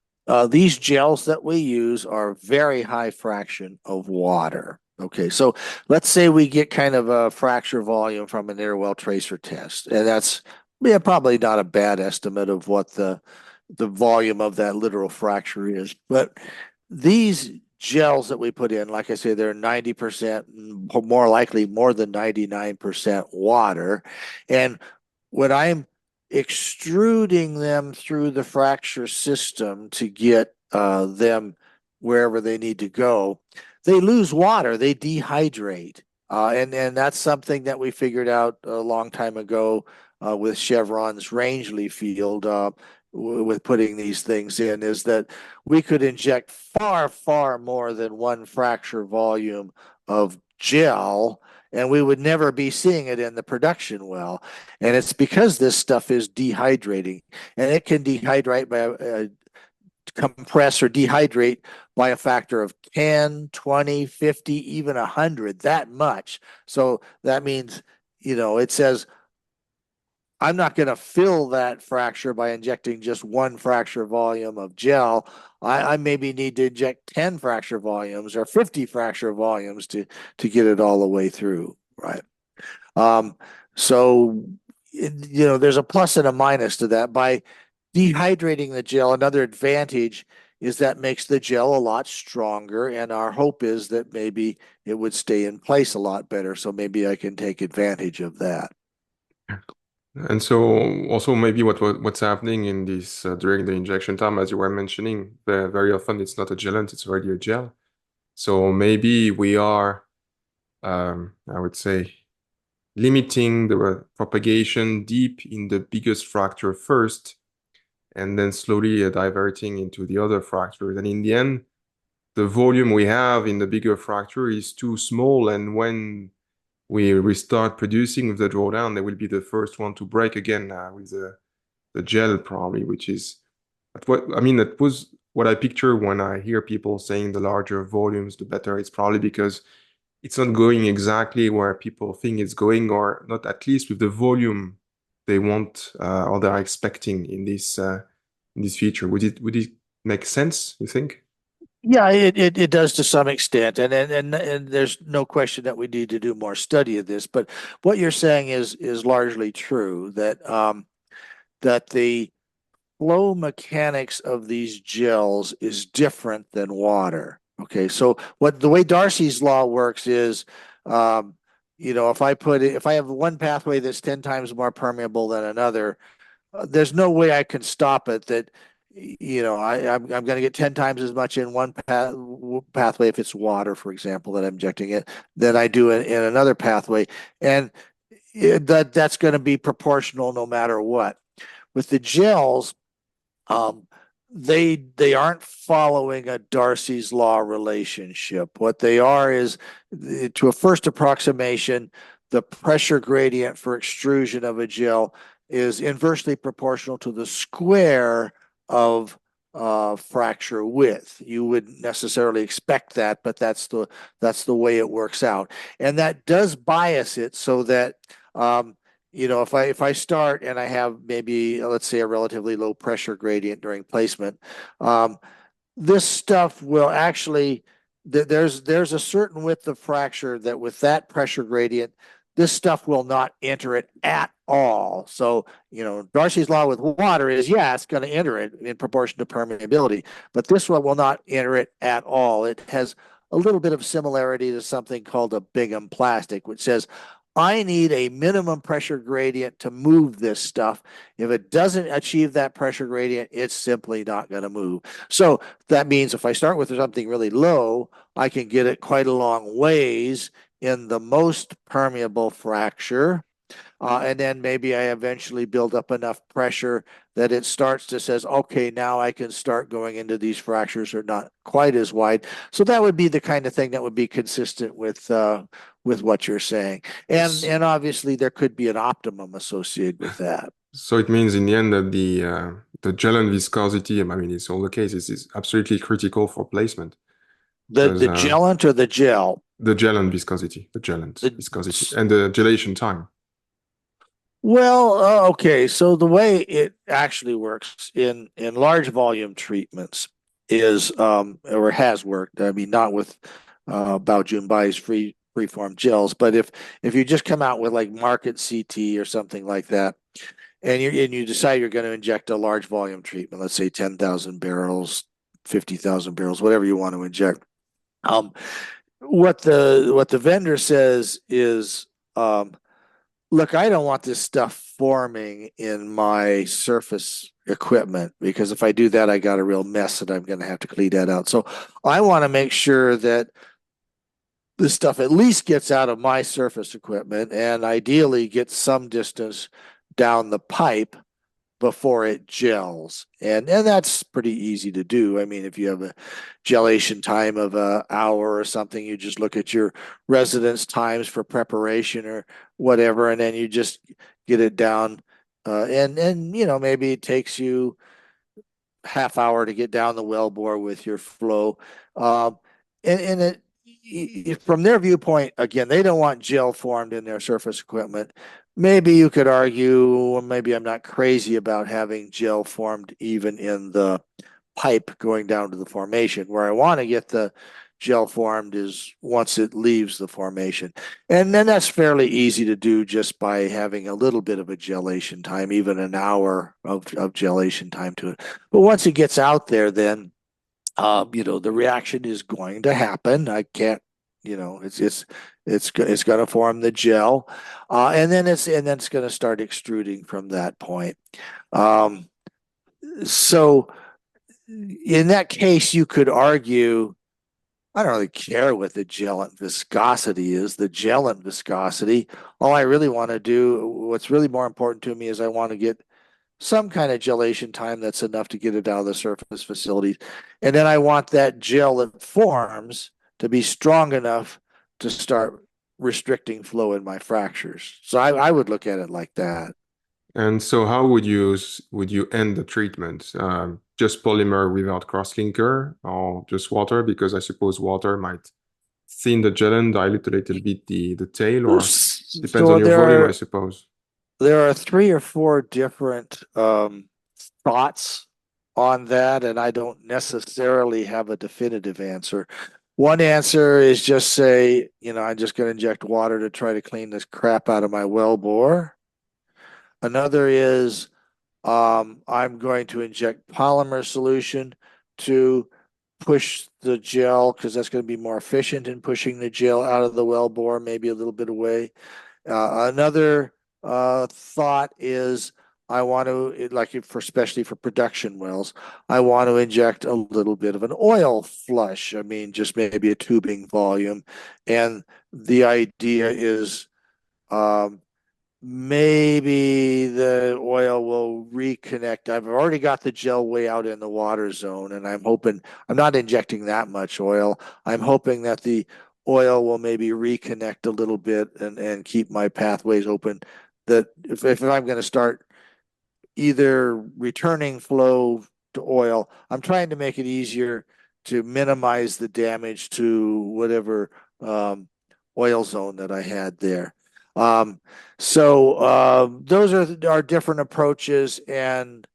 these gels that we use are very high fraction of water. Okay, so let's say we get kind of a fracture volume from an air well tracer test, and that's, yeah, probably not a bad estimate of what the volume of that literal fracture is. But these gels that we put in, like I say, they're 90%, more likely more than 99% water. And when I'm extruding them through the fracture system to get them wherever they need to go, they lose water, they dehydrate. And that's something that we figured out a long time ago with Chevron's Rangeley field with putting these things in, is that we could inject far, far more than one fracture volume of gel, and we would never be seeing it in the production well. And it's because this stuff is dehydrating, and it can dehydrate by compress or dehydrate by a factor of 10, 20, 50, even 100, that much. So that means, it says, I'm not going to fill that fracture by injecting just one fracture volume of gel. I maybe need to inject 10 fracture volumes or 50 fracture volumes to get it all the way through, right? Um, so, there's a plus and a minus to that. By dehydrating the gel, another advantage is that makes the gel a lot stronger. And our hope is that maybe it would stay in place a lot better. So maybe I can take advantage of that. And so also maybe what's happening in this during the injection time, as you were mentioning, very often it's not a gelant, it's already a gel. So maybe we are, I would say, limiting the propagation deep in the biggest fracture first, and then slowly diverting into the other fractures. And in the end, the volume we have in the bigger fracture is too small, and when we restart producing with the drawdown, they will be the first one to break again with the gel probably, which is what I mean. That was what I picture when I hear people saying the larger volumes, the better. It's probably because it's not going exactly where people think it's going, or not at least with the volume they want or they're expecting in this feature. Would it make sense, you think? Yeah, it does to some extent, and there's no question that we need to do more study of this. But what you're saying is largely true, that the flow mechanics of these gels is different than water. Okay, so what the way Darcy's law works is, um, if I have one pathway that's 10 times more permeable than another, there's no way I can stop it that I'm going to get 10 times as much in one pathway if it's water, for example, that I'm injecting it, than I do in another pathway. And that's going to be proportional no matter what. With the gels, um, they aren't following a Darcy's law relationship. What they are is, to a first approximation, the pressure gradient for extrusion of a gel is inversely proportional to the square of fracture width. You wouldn't necessarily expect that, but that's the way it works out, and that does bias it so that if I start and I have maybe, let's say, a relatively low pressure gradient during placement, um, this stuff will actually, there's a certain width of fracture that with that pressure gradient, this stuff will not enter it at all. So, Darcy's law with water is, yeah, it's going to enter it in proportion to permeability, but this one will not enter it at all. It has a little bit of similarity to something called a Bingham plastic, which says, I need a minimum pressure gradient to move this stuff. If it doesn't achieve that pressure gradient, it's simply not going to move. So that means if I start with something really low, I can get it quite a long ways in the most permeable fracture. And then maybe I eventually build up enough pressure that it starts to says, okay, now I can start going into these fractures that are not quite as wide. So that would be the kind of thing that would be consistent with what you're saying. And S- and obviously there could be an optimum associated with that. So it means in the end that the Gelent viscosity, I mean, it's all the case, is absolutely critical for placement The because the gelant or the gel? the Gelent The viscosity, and the gelation time. Well, okay. So the way it actually works in large volume treatments is, or has worked. I mean, not with Baojun preform gels, but if you just come out with like market CT or something like that, and you decide you're going to inject a large volume treatment, let's say 10,000 barrels, 50,000 barrels, whatever you want to inject. Um, what the vendor says is, look, I don't want this stuff forming in my surface equipment, because if I do that, I got a real mess that I'm going to have to clean that out. So I want to make sure that this stuff at least gets out of my surface equipment and ideally gets some distance down the pipe before it gels. And that's pretty easy to do. I mean, if you have a gelation time of an hour or something, you just look at your residence times for preparation or whatever, and then you just get it down. And maybe it takes you half hour to get down the well bore with your flow. Um, and from their viewpoint, again, they don't want gel formed in their surface equipment. Maybe you could argue, or maybe I'm not crazy about having gel formed even in the pipe going down to the formation. Where I want to get the gel formed is once it leaves the formation. And then that's fairly easy to do just by having a little bit of a gelation time, even an hour of gelation time to it. But once it gets out there, then the reaction is going to happen. I can't, it's going to form the gel, and then it's going to start extruding from that point. Um, so in that case, you could argue, I don't really care what the gellant viscosity is. The gellant viscosity, all I really want to do, what's really more important to me is I want to get some kind of gelation time that's enough to get it out of the surface facilities. And then I want that gel that forms to be strong enough to start restricting flow in my fractures. So I would look at it like that. And so how would you end the treatment? Just polymer without cross-linker or just water? Because I suppose water might thin the gel, dilute a little bit the tail, or depends on So your there volume, I are suppose. there are three or four different thoughts on that, and I don't necessarily have a definitive answer. One answer is just say, I'm just going to inject water to try to clean this crap out of my well bore. Another is, I'm going to inject polymer solution to push the gel because that's going to be more efficient in pushing the gel out of the well bore, maybe a little bit away. Another thought is I want to, like for especially for production wells, I want to inject a little bit of an oil flush. I mean, just maybe a tubing volume. And the idea is um, maybe the oil will reconnect. I've already got the gel way out in the water zone, and I'm hoping I'm not injecting that much oil. I'm hoping that the oil will maybe reconnect a little bit and keep my pathways open. That if I'm going to start either returning flow to oil, I'm trying to make it easier to minimize the damage to whatever oil zone that I had there. Um, those are different approaches, and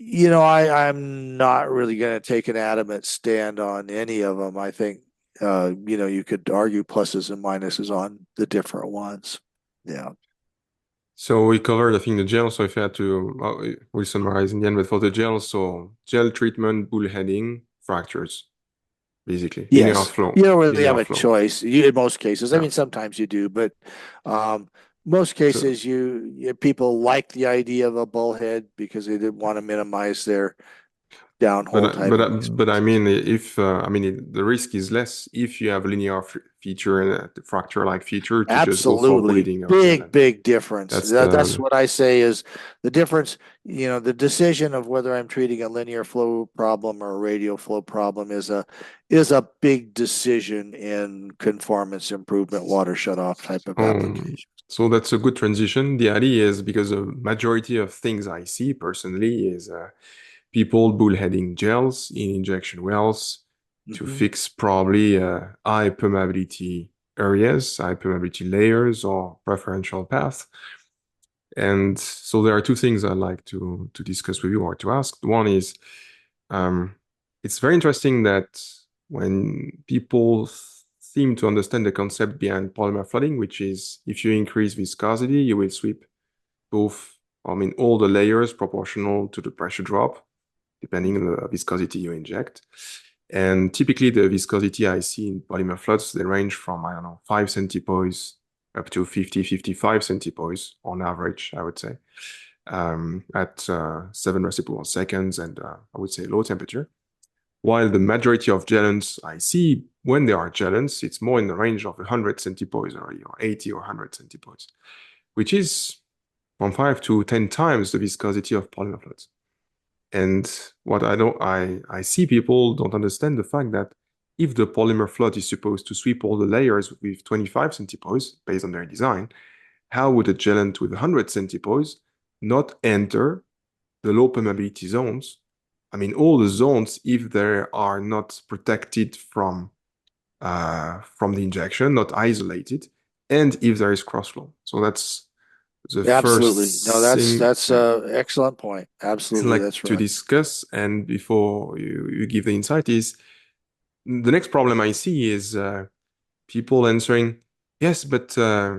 I'm not really going to take an adamant stand on any of them. I think you could argue pluses and minuses on the different ones. Yeah. So we covered, I think, the gel. So if I had to, well, we'll summarize in the end, but for the gel, so gel treatment, bullheading, fractures, basically. Yes, you don't really have Linear a flow. choice. In most cases, I Yeah. mean, sometimes you do, but um, most So, cases, people like the idea of a bullhead because they didn't want to minimize their downhole type of but I expenses. mean, if I mean, the risk is less if you have a linear f feature and a fracture-like feature to just go for Absolutely, bullheading of gel. big, big difference. That's That's the what I say is the difference. The decision of whether I'm treating a linear flow problem or a radial flow problem is a big decision in conformance improvement, water shutoff type of um, application. so that's a good transition. The idea is because the majority of things I see personally is people bullheading gels in injection wells to Mhm. fix probably high permeability areas, high permeability layers, or preferential paths. And so there are two things I'd like to discuss with you or to ask. One is um, it's very interesting that when people seem to understand the concept behind polymer flooding, which is if you increase viscosity, you will sweep both, I mean, all the layers proportional to the pressure drop, depending on the viscosity you inject. And typically the viscosity I see in polymer floods, they range from, I don't know, 5 centipoise up to 50, 55 centipoise on average, I would say, at 7 reciprocal seconds and I would say low temperature. While the majority of gelants I see, when there are gelants, it's more in the range of 100 centipoise already, or 80 or 100 centipoise, which is from 5 to 10 times the viscosity of polymer floods. And what I see people don't understand the fact that if the polymer flood is supposed to sweep all the layers with 25 centipoise based on their design, how would a gelant with 100 centipoise not enter the low permeability zones? I mean, all the zones, if they are not protected from the injection, not isolated, and if there is crossflow. So that's the Absolutely. No, first that's thing. that's a excellent point. I'd Absolutely, like that's to right. discuss, and before you give the insight, is the next problem I see is people answering, yes, but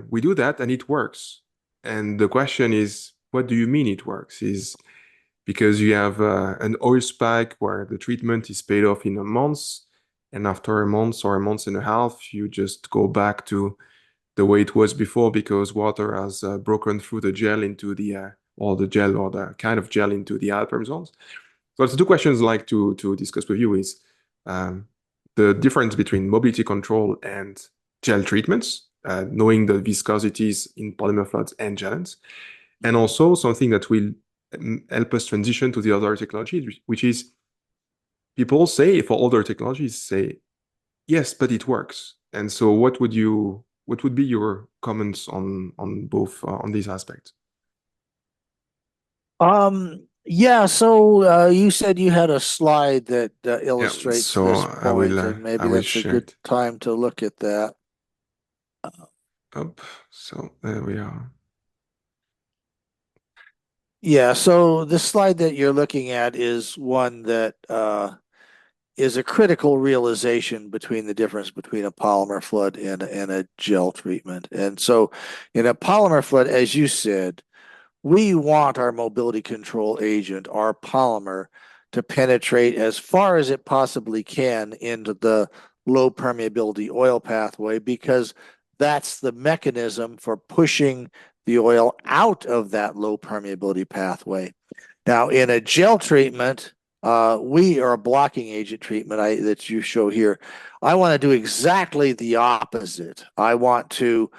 we do that and it works. And the question is, what do you mean it works? Is because you have an oil spike where the treatment is paid off in a month, and after a month or a month and a half, you just go back to the way it was before because water has broken through the gel into the or the gel or the kind of gel into the alperm zones. So the two questions I'd like to discuss with you is um, the difference between mobility control and gel treatments, knowing the viscosities in polymer floods and gelants, and Mhm. also something that will help us transition to the other technology, which is people say for other technologies say yes, but it works. And so, what would be your comments on both on these aspects? Yeah, so you said you had a slide that Yeah. illustrates So this point, and I maybe will that's a share good it time to look at that. up. So there we are. Yeah, so the slide that you're looking at is one that is a critical realization between the difference between a polymer flood and a gel treatment. And so in a polymer flood, as you said, we want our mobility control agent, our polymer, to penetrate as far as it possibly can into the low permeability oil pathway, because that's the mechanism for pushing the oil out of that low permeability pathway. Now, in a gel treatment, we are a blocking agent treatment that you show here. I want to do exactly the opposite. I want to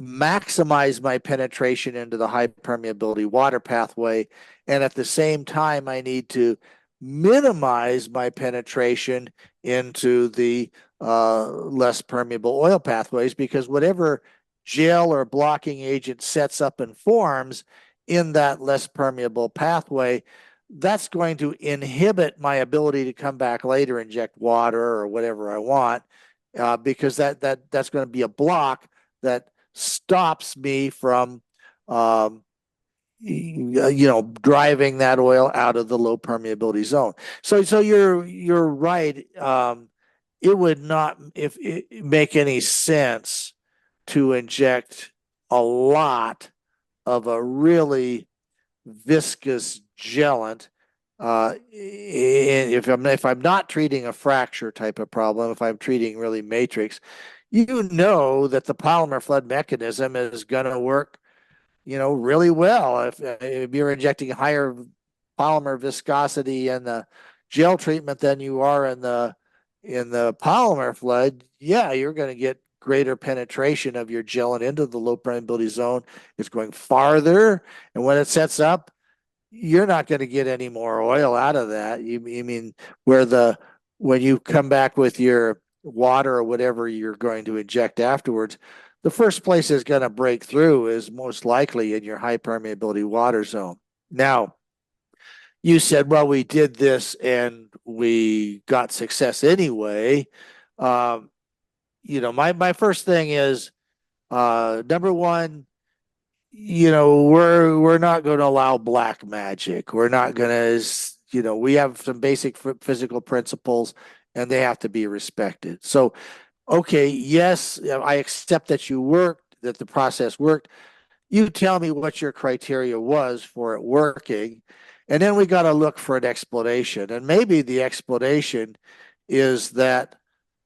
maximize my penetration into the high permeability water pathway. And at the same time, I need to minimize my penetration into the less permeable oil pathways, because whatever gel or blocking agent sets up and forms in that less permeable pathway, that's going to inhibit my ability to come back later, inject water or whatever I want, because that's going to be a block that stops me from driving that oil out of the low permeability zone. So you're right. It would not if it make any sense to inject a lot of a really viscous gellant. If I'm not treating a fracture type of problem, if I'm treating really matrix, you know that the polymer flood mechanism is going to work, really well. If you're injecting higher polymer viscosity in the gel treatment than you are in the polymer flood, yeah, you're going to get greater penetration of your gellant into the low permeability zone. It's going farther, and when it sets up, you're not going to get any more oil out of that. You mean when you come back with your water or whatever you're going to inject afterwards, the first place is going to break through is most likely in your high permeability water zone. Now, you said, well, we did this and we got success anyway. Um, my first thing is number one, we're not going to allow black magic. We're not going to, we have some basic physical principles and they have to be respected. So, okay, yes, I accept that the process worked. You tell me what your criteria was for it working. And then we got to look for an explanation. And maybe the explanation is that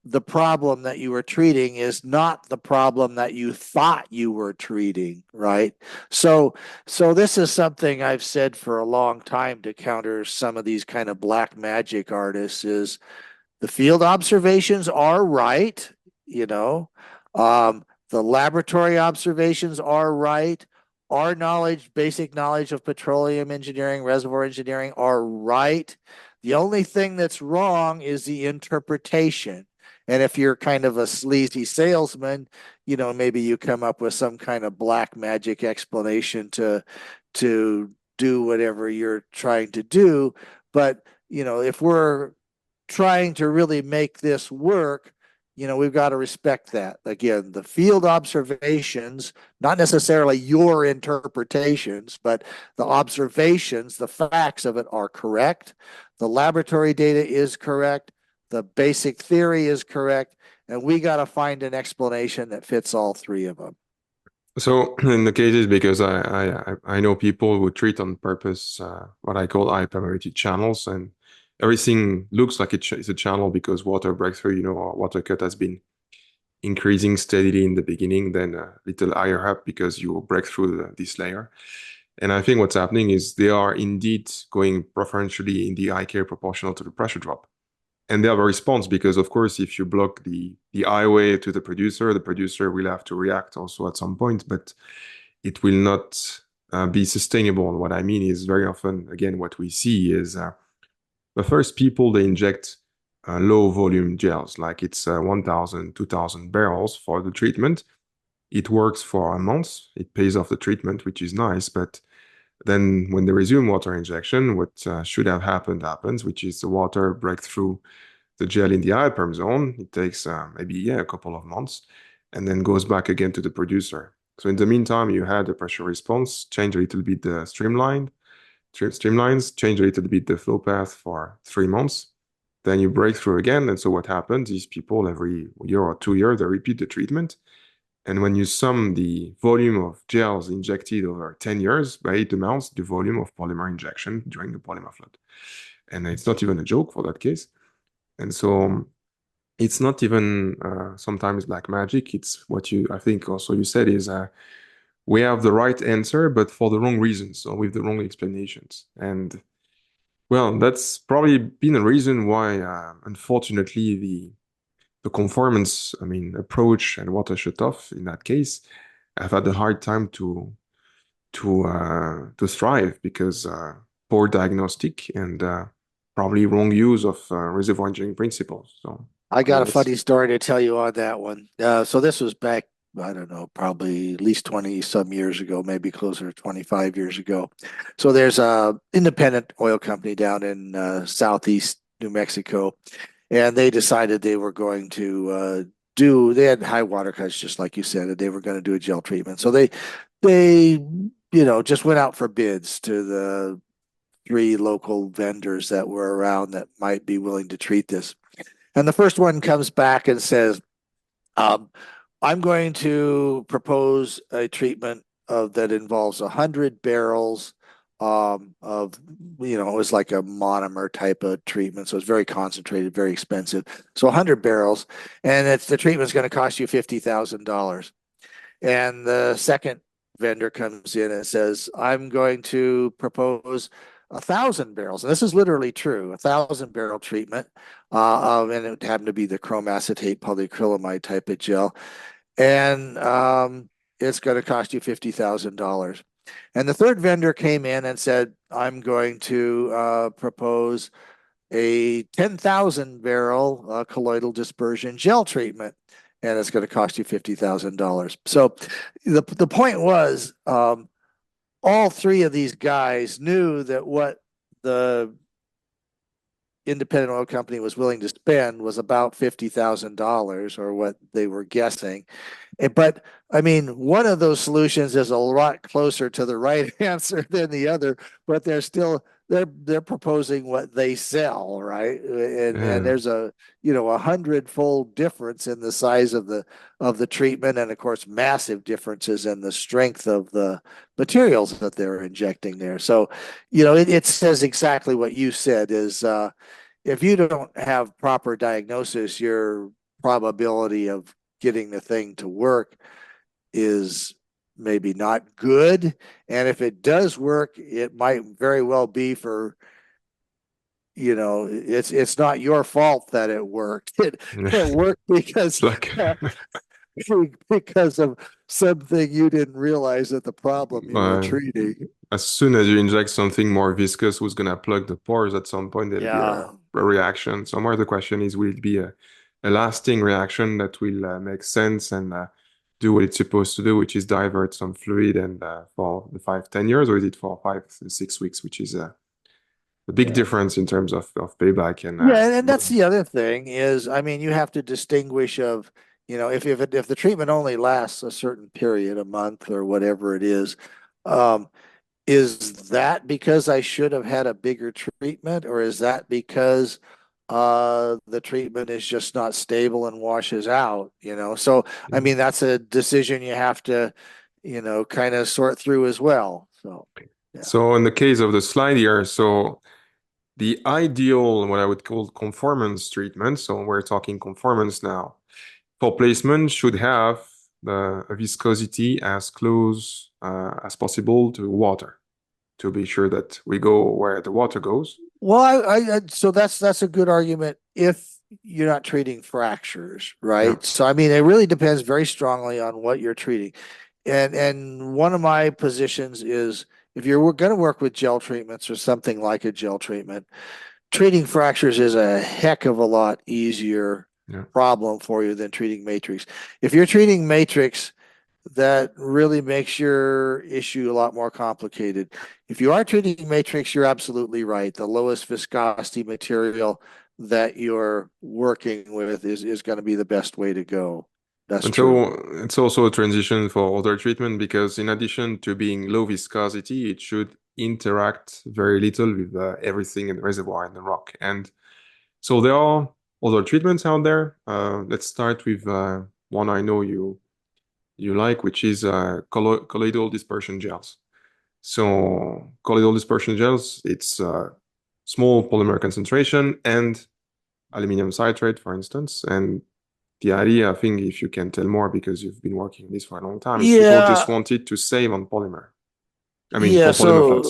the problem that you were treating is not the problem that you thought you were treating, right? So this is something I've said for a long time to counter some of these kind of black magic artists is the field observations are right, you know. The laboratory observations are right. Our knowledge, basic knowledge of petroleum engineering, reservoir engineering are right. The only thing that's wrong is the interpretation. And if you're kind of a sleazy salesman, maybe you come up with some kind of black magic explanation to do whatever you're trying to do. But, if we're trying to really make this work, we've got to respect that. Again, the field observations, not necessarily your interpretations, but the observations, the facts of it are correct. The laboratory data is correct. The basic theory is correct. And we got to find an explanation that fits all three of them. So in the cases, because I know people who treat on purpose what I call high permeability channels, and everything looks like it's a channel because water breakthrough, or water cut has been increasing steadily in the beginning, then a little higher up because you break through this layer. And I think what's happening is they are indeed going preferentially in the high K proportional to the pressure drop. And they have a response because, of course, if you block the highway to the producer will have to react also at some point, but it will not be sustainable. And what I mean is very often, again, what we see is the first people, they inject low volume gels, like it's 1,000, 2,000 barrels for the treatment. It works for a month. It pays off the treatment, which is nice. But then when they resume water injection, what should have happened happens, which is the water break through the gel in the hyperm zone. It takes maybe a couple of months and then goes back again to the producer. So in the meantime, you had a pressure response, change a little bit the streamlines, change a little bit the flow path for 3 months. Then you break through again. And so what happens is people every year or 2 years, they repeat the treatment. And when you sum the volume of gels injected over 10 years, by it amounts the volume of polymer injection during the polymer flood. And it's not even a joke for that case. And so it's not even sometimes like magic. It's what I think also you said is we have the right answer, but for the wrong reasons or with the wrong explanations. And well, that's probably been a reason why, unfortunately, the conformance, I mean, approach and water shutoff in that case, have had a hard time to thrive because poor diagnostic and probably wrong use of reservoir engineering principles. So I I got mean, a funny story to tell you on that one. So this was back, I don't know, probably at least 20 some years ago, maybe closer to 25 years ago. So there's a independent oil company down in southeast New Mexico, and they decided they were going to they had high water cuts, just like you said, and they were going to do a gel treatment. So they, just went out for bids to the three local vendors that were around that might be willing to treat this. And the first one comes back and says, um, I'm going to propose a treatment that involves 100 barrels of, it was like a monomer type of treatment. So it's very concentrated, very expensive. So 100 barrels, and the treatment's going to cost you $50,000. And the second vendor comes in and says, I'm going to propose 1,000 barrels. And this is literally true, 1,000 barrel treatment. And it happened to be the chrome acetate polyacrylamide type of gel. And it's going to cost you $50,000. And the third vendor came in and said, I'm going to propose a 10,000 barrel colloidal dispersion gel treatment, and it's going to cost you $50,000. So the point was, all three of these guys knew that what the independent oil company was willing to spend was about $50,000 or what they were guessing. But I mean, one of those solutions is a lot closer to the right answer than the other, but they're proposing what they sell, right? And yeah. there's a 100-fold difference in the size of the treatment, and of course, massive differences in the strength of the materials that they're injecting there. So, it says exactly what you said is if you don't have proper diagnosis, your probability of getting the thing to work is maybe not good. And if it does work, it might very well be for, it's not your fault that it worked. It worked It's like because of something you didn't realize that the problem you were uh, treating. as soon as you inject something more viscous who's going to plug the pores at some point, there'll be Yeah. a reaction. Somewhere the question is, will it be a lasting reaction that will make sense and do what it's supposed to do, which is divert some fluid and for the 5, 10 years, or is it for 5, 6 weeks, which is a big Yeah. difference in terms of payback and Yeah, and that's the other thing is, I mean, you have to distinguish of, if the treatment only lasts a certain period, a month or whatever it um, is that because I should have had a bigger treatment, or is that because the treatment is just not stable and washes out, So, I mean, that's a decision you have to, kind of sort through as well. So, yeah. so in the case of the slide here, so the ideal, what I would call conformance treatment, so we're talking conformance now, for placement should have a viscosity as close as possible to water to be sure that we go where the water goes. Well, so that's a good argument if you're not treating fractures, Yeah. right? So I mean, it really depends very strongly on what you're treating. And one of my positions is if you're going to work with gel treatments or something like a gel treatment, treating fractures is a heck of a lot easier Yeah. problem for you than treating matrix. If you're treating matrix, that really makes your issue a lot more complicated. If you are treating matrix, you're absolutely right. The lowest viscosity material that you're working with is going to be the best way to go. That's And true. so it's also a transition for other treatment because in addition to being low viscosity, it should interact very little with everything in the reservoir and the rock. And so there are other treatments out there. Let's start with one I know you like, which is colloidal dispersion gels. So colloidal dispersion gels, it's small polymer concentration and aluminum citrate, for instance. And the idea, I think, if you can tell more because you've been working on this for a long time, is people just Yeah, wanted to save on polymer. I mean, yeah. for polymer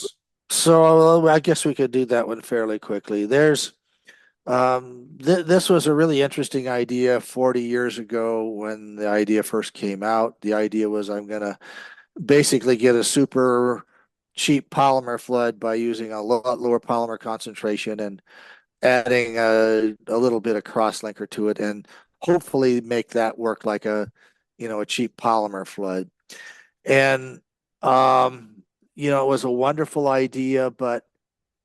So, floods. I guess we could do that one fairly quickly. This was a really interesting idea 40 years ago when the idea first came out. The idea was I'm going to basically get a super cheap polymer flood by using a lot lower polymer concentration and adding a little bit of crosslinker to it and hopefully make that work like a cheap polymer flood. And it was a wonderful idea, but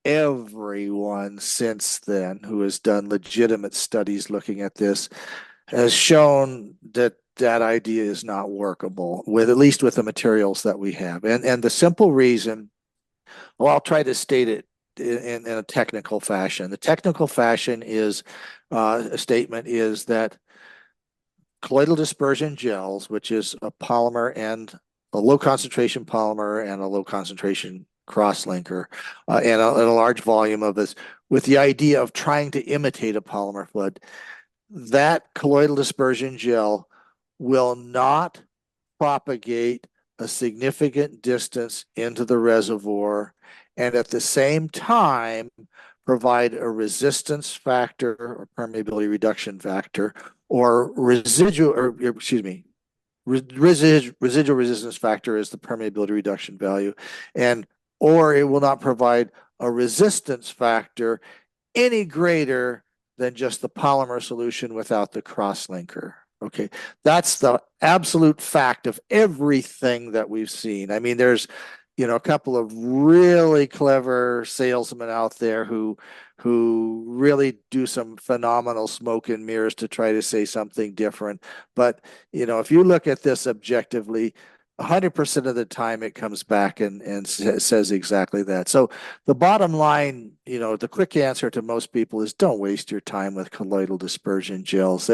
everyone since then who has done legitimate studies looking at this has shown that that idea is not workable with at least with the materials that we have. And the simple reason, well, I'll try to state it in a technical fashion. The technical fashion is a statement is that colloidal dispersion gels, which is a polymer and a low concentration polymer and a low concentration crosslinker, and a large volume of this, with the idea of trying to imitate a polymer flood. That colloidal dispersion gel will not propagate a significant distance into the reservoir and at the same time provide a resistance factor or permeability reduction factor or residual, or excuse me, residual resistance factor is the permeability reduction value, and or it will not provide a resistance factor any greater than just the polymer solution without the crosslinker. Okay, that's the absolute fact of everything that we've seen. I mean, there's a couple of really clever salesmen out there who really do some phenomenal smoke and mirrors to try to say something different. But if you look at this objectively, 100% of the time it comes back and says exactly that. So the bottom line, the quick answer to most people is don't waste your time with colloidal dispersion gels.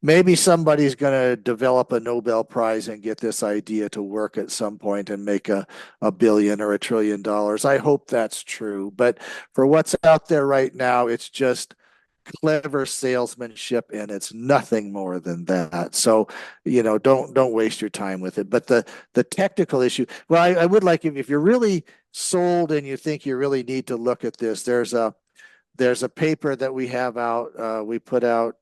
Maybe somebody's going to develop a Nobel Prize and get this idea to work at some point and make a billion or $1 trillion. I hope that's true. But for what's out there right now, it's just clever salesmanship and it's nothing more than that. So don't waste your time with it. But the technical issue, well, I would like, if you're really sold and you think you really need to look at this, there's a paper that we have out, we put out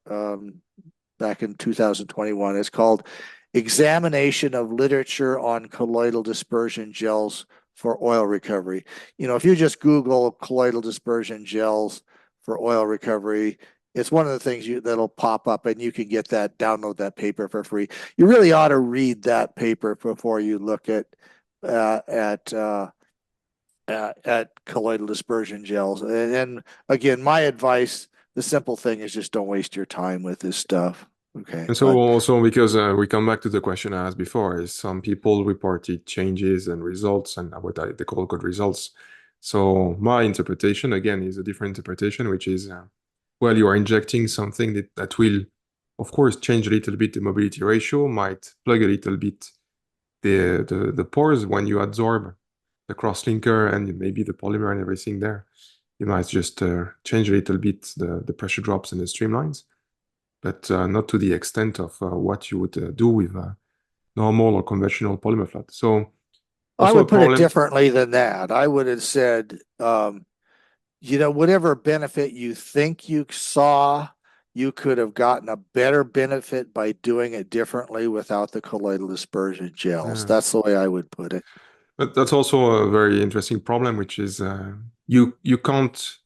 back in 2021. It's called Examination of Literature on Colloidal Dispersion Gels for Oil Recovery. If you just Google colloidal dispersion gels for oil recovery, it's one of the things that'll pop up, and you can download that paper for free. You really ought to read that paper before you look uh, at uh, at colloidal dispersion gels. And again, my advice, the simple thing is just don't waste your time with this stuff. Okay, And so but also because we come back to the question I asked before, is some people reported changes and results and what they call good results. So my interpretation, again, is a different interpretation, which is, well, you are injecting something that will, of course, change a little bit the mobility ratio, might plug a little bit the pores when you absorb the crosslinker and maybe the polymer and everything there. You might just change a little bit the pressure drops and the streamlines, but not to the extent of what you would do with a normal or conventional polymer flood. So I also a would put it problem. differently than that. I would have said, whatever benefit you think you saw, you could have gotten a better benefit by doing it differently without the colloidal dispersion gels. Yeah. That's the way I would put it. But that's also a very interesting problem, which is you can't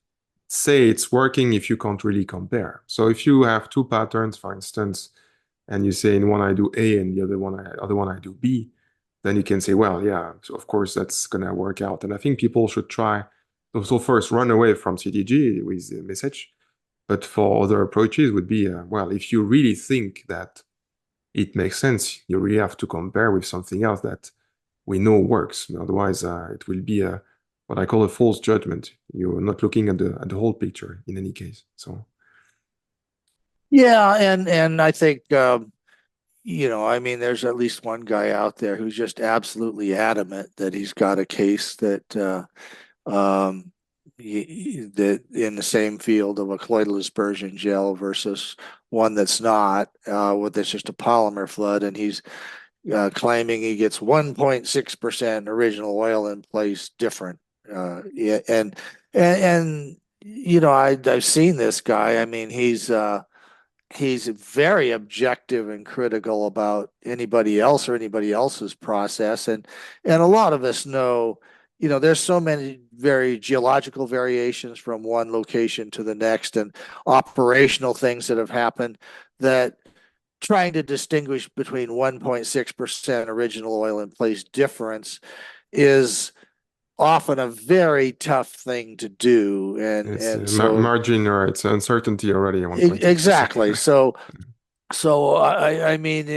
say it's working if you can't really compare. So if you have two patterns, for instance, and you say in one I do A and the other one I do B, then you can say, well, yeah, so of course that's gonna work out. And I think people should try also first run away from CTG with the message, but for other approaches would be, well, if you really think that it makes sense, you really have to compare with something else that we know works. Otherwise, it will be what I call a false judgment. You're not looking at the whole picture in any case. So Yeah, and I think I mean, there's at least one guy out there who's just absolutely adamant that he's got a case that um, that in the same field of a colloidal dispersion gel versus one that's not, with it's just a polymer flood, and he's claiming he gets 1.6% original oil in place different. Yeah, and I've seen this guy. I mean, he's very objective and critical about anybody else or anybody else's process, and a lot of us know, there's so many very geological variations from one location to the next and operational things that have happened that trying to distinguish between 1.6% original oil in place difference is often a very tough thing to do, and It's and so margin, or it's uncertainty already at 1.6%. exactly. So I mean,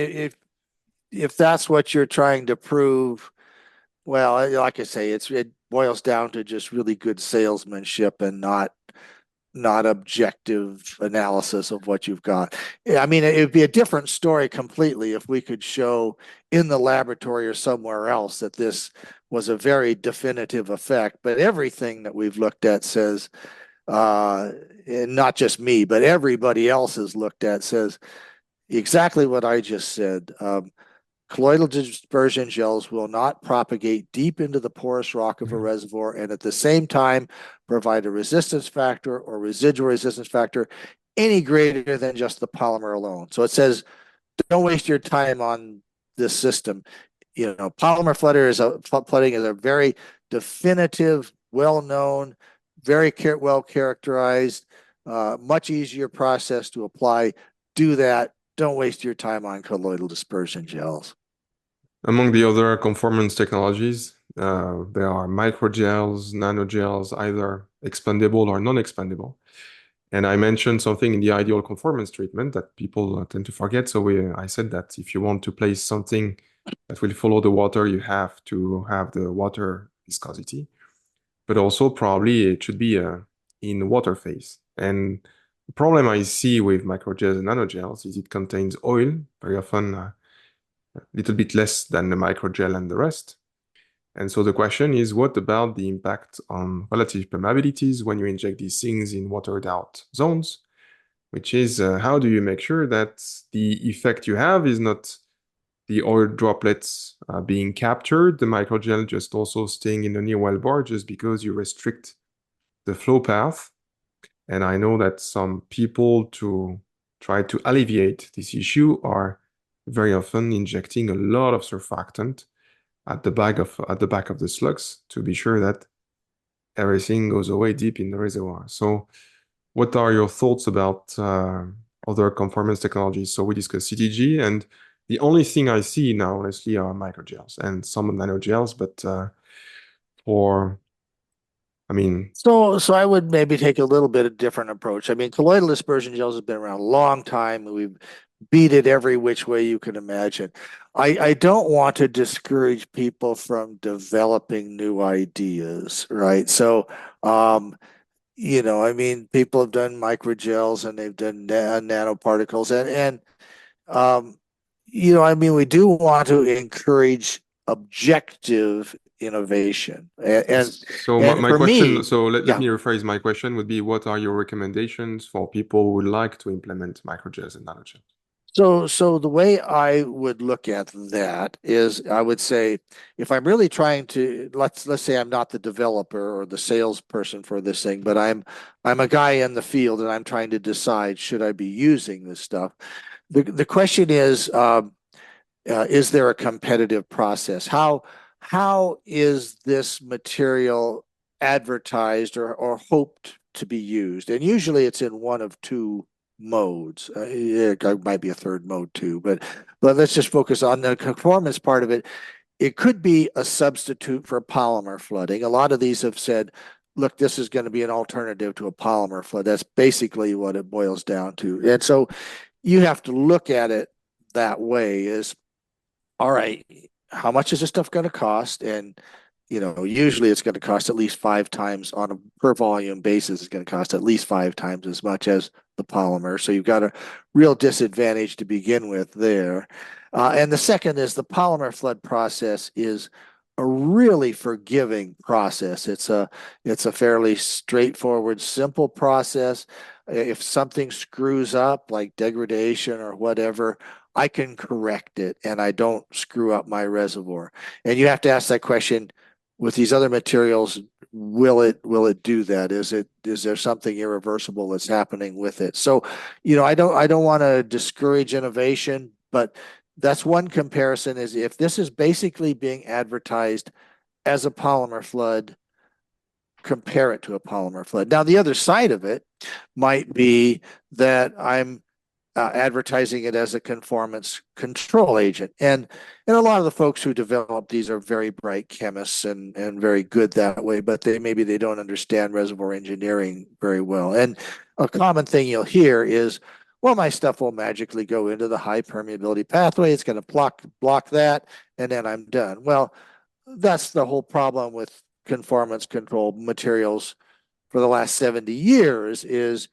if that's what you're trying to prove, well, like I say, it boils down to just really good salesmanship and not objective analysis of what you've got. I mean, it'd be a different story completely if we could show in the laboratory or somewhere else that this was a very definitive effect. But everything that we've looked at says, and not just me, but everybody else has looked at says exactly what I just said. Colloidal dispersion gels will not propagate deep into the porous rock of a reservoir and at the same time provide a resistance factor or residual resistance factor any greater than just the polymer alone. So it says, don't waste your time on this system. Polymer flooding is a very definitive, well-known, very well characterized, much easier process to apply. Do that. Don't waste your time on colloidal dispersion gels. Among the other conformance technologies, there are microgels, nanogels, either expandable or non-expandable. And I mentioned something in the ideal conformance treatment that people tend to forget. So I said that if you want to place something that will follow the water, you have to have the water viscosity, but also probably it should be in water phase. And the problem I see with microgels and nanogels is it contains oil, very often a little bit less than the microgel and the rest. And so the question is, what about the impact on relative permeabilities when you inject these things in watered out zones? Which is, how do you make sure that the effect you have is not the oil droplets being captured, the microgel just also staying in the near well bar just because you restrict the flow path. And I know that some people, to try to alleviate this issue, are very often injecting a lot of surfactant at the back of the slugs to be sure that everything goes away deep in the reservoir. So what are your thoughts about other conformance technologies? So we discussed CTG, and the only thing I see now, honestly, are microgels and some nanogels, but I mean, So I would maybe take a little bit of different approach. I mean, colloidal dispersion gels have been around a long time. We've beat it every which way you can imagine. I don't want to discourage people from developing new ideas, right? So, I mean, people have done microgels and they've done nanoparticles, and um, I mean, we do want to encourage objective innovation, so and my for question, me, so let yeah. me rephrase my question would be, what are your recommendations for people who would like to implement microgels and nanogels? So the way I would look at that is I would say if I'm really trying to let's say I'm not the developer or the salesperson for this thing, but I'm a guy in the field and I'm trying to decide should I be using this stuff. The question is there a competitive process? How is this material advertised or hoped to be used? And usually it's in one of two modes. It might be a third mode too, but let's just focus on the conformance part of it. It could be a substitute for polymer flooding. A lot of these have said, look, this is going to be an alternative to a polymer flood. That's basically what it boils down to. And so you have to look at it that way is, all right, how much is this stuff going to cost? And, usually it's going to cost at least 5 times on a per volume basis. It's going to cost at least 5 times as much as the polymer. So you've got a real disadvantage to begin with there. And the second is the polymer flood process is a really forgiving process. It's a fairly straightforward, simple process. If something screws up, like degradation or whatever, I can correct it and I don't screw up my reservoir. And you have to ask that question with these other materials, will it do that? Is there something irreversible that's happening with it? So, I don't want to discourage innovation, but that's one comparison is if this is basically being advertised as a polymer flood, compare it to a polymer flood. Now, the other side of it might be that I'm advertising it as a conformance control agent. And a lot of the folks who develop these are very bright chemists and very good that way, but maybe they don't understand reservoir engineering very well. And a common thing you'll hear is, well, my stuff will magically go into the high permeability pathway. It's going to block that, and then I'm done. Well, that's the whole problem with conformance control materials for the last 70 years is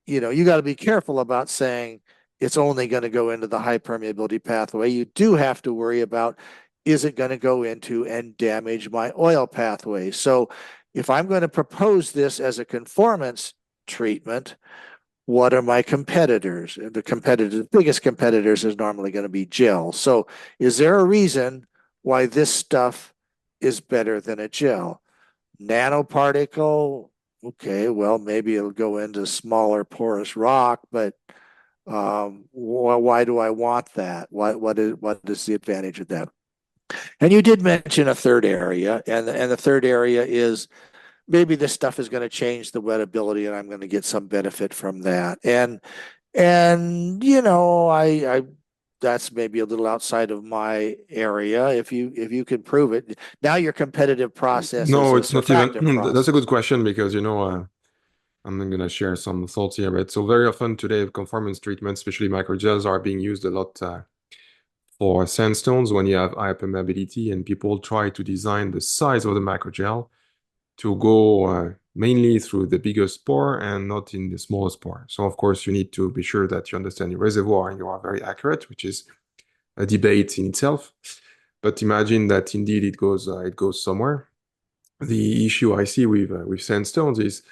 you got to be careful about saying it's only going to go into the high permeability pathway. You do have to worry about, is it going to go into and damage my oil pathway? So if I'm going to propose this as a conformance treatment, what are my competitors? The biggest competitors is normally going to be gel. So is there a reason why this stuff is better than a gel? Nanoparticle, okay, well, maybe it'll go into smaller porous rock, but why do I want that? What is the advantage of that? And you did mention a third area, and the third area is maybe this stuff is going to change the wettability, and I'm going to get some benefit from that. And I that's maybe a little outside of my area. If you can prove it, now your competitive process is No, a it's not even. surfactant That's a process. good question because I'm going to share some thoughts here. But so very often today, conformance treatments, especially microgels, are being used a lot for sandstones when you have high permeability, and people try to design the size of the microgel to go mainly through the biggest pore and not in the smallest pore. So of course, you need to be sure that you understand your reservoir and you are very accurate, which is a debate in itself. But imagine that indeed it goes somewhere. The issue I see with sandstones is,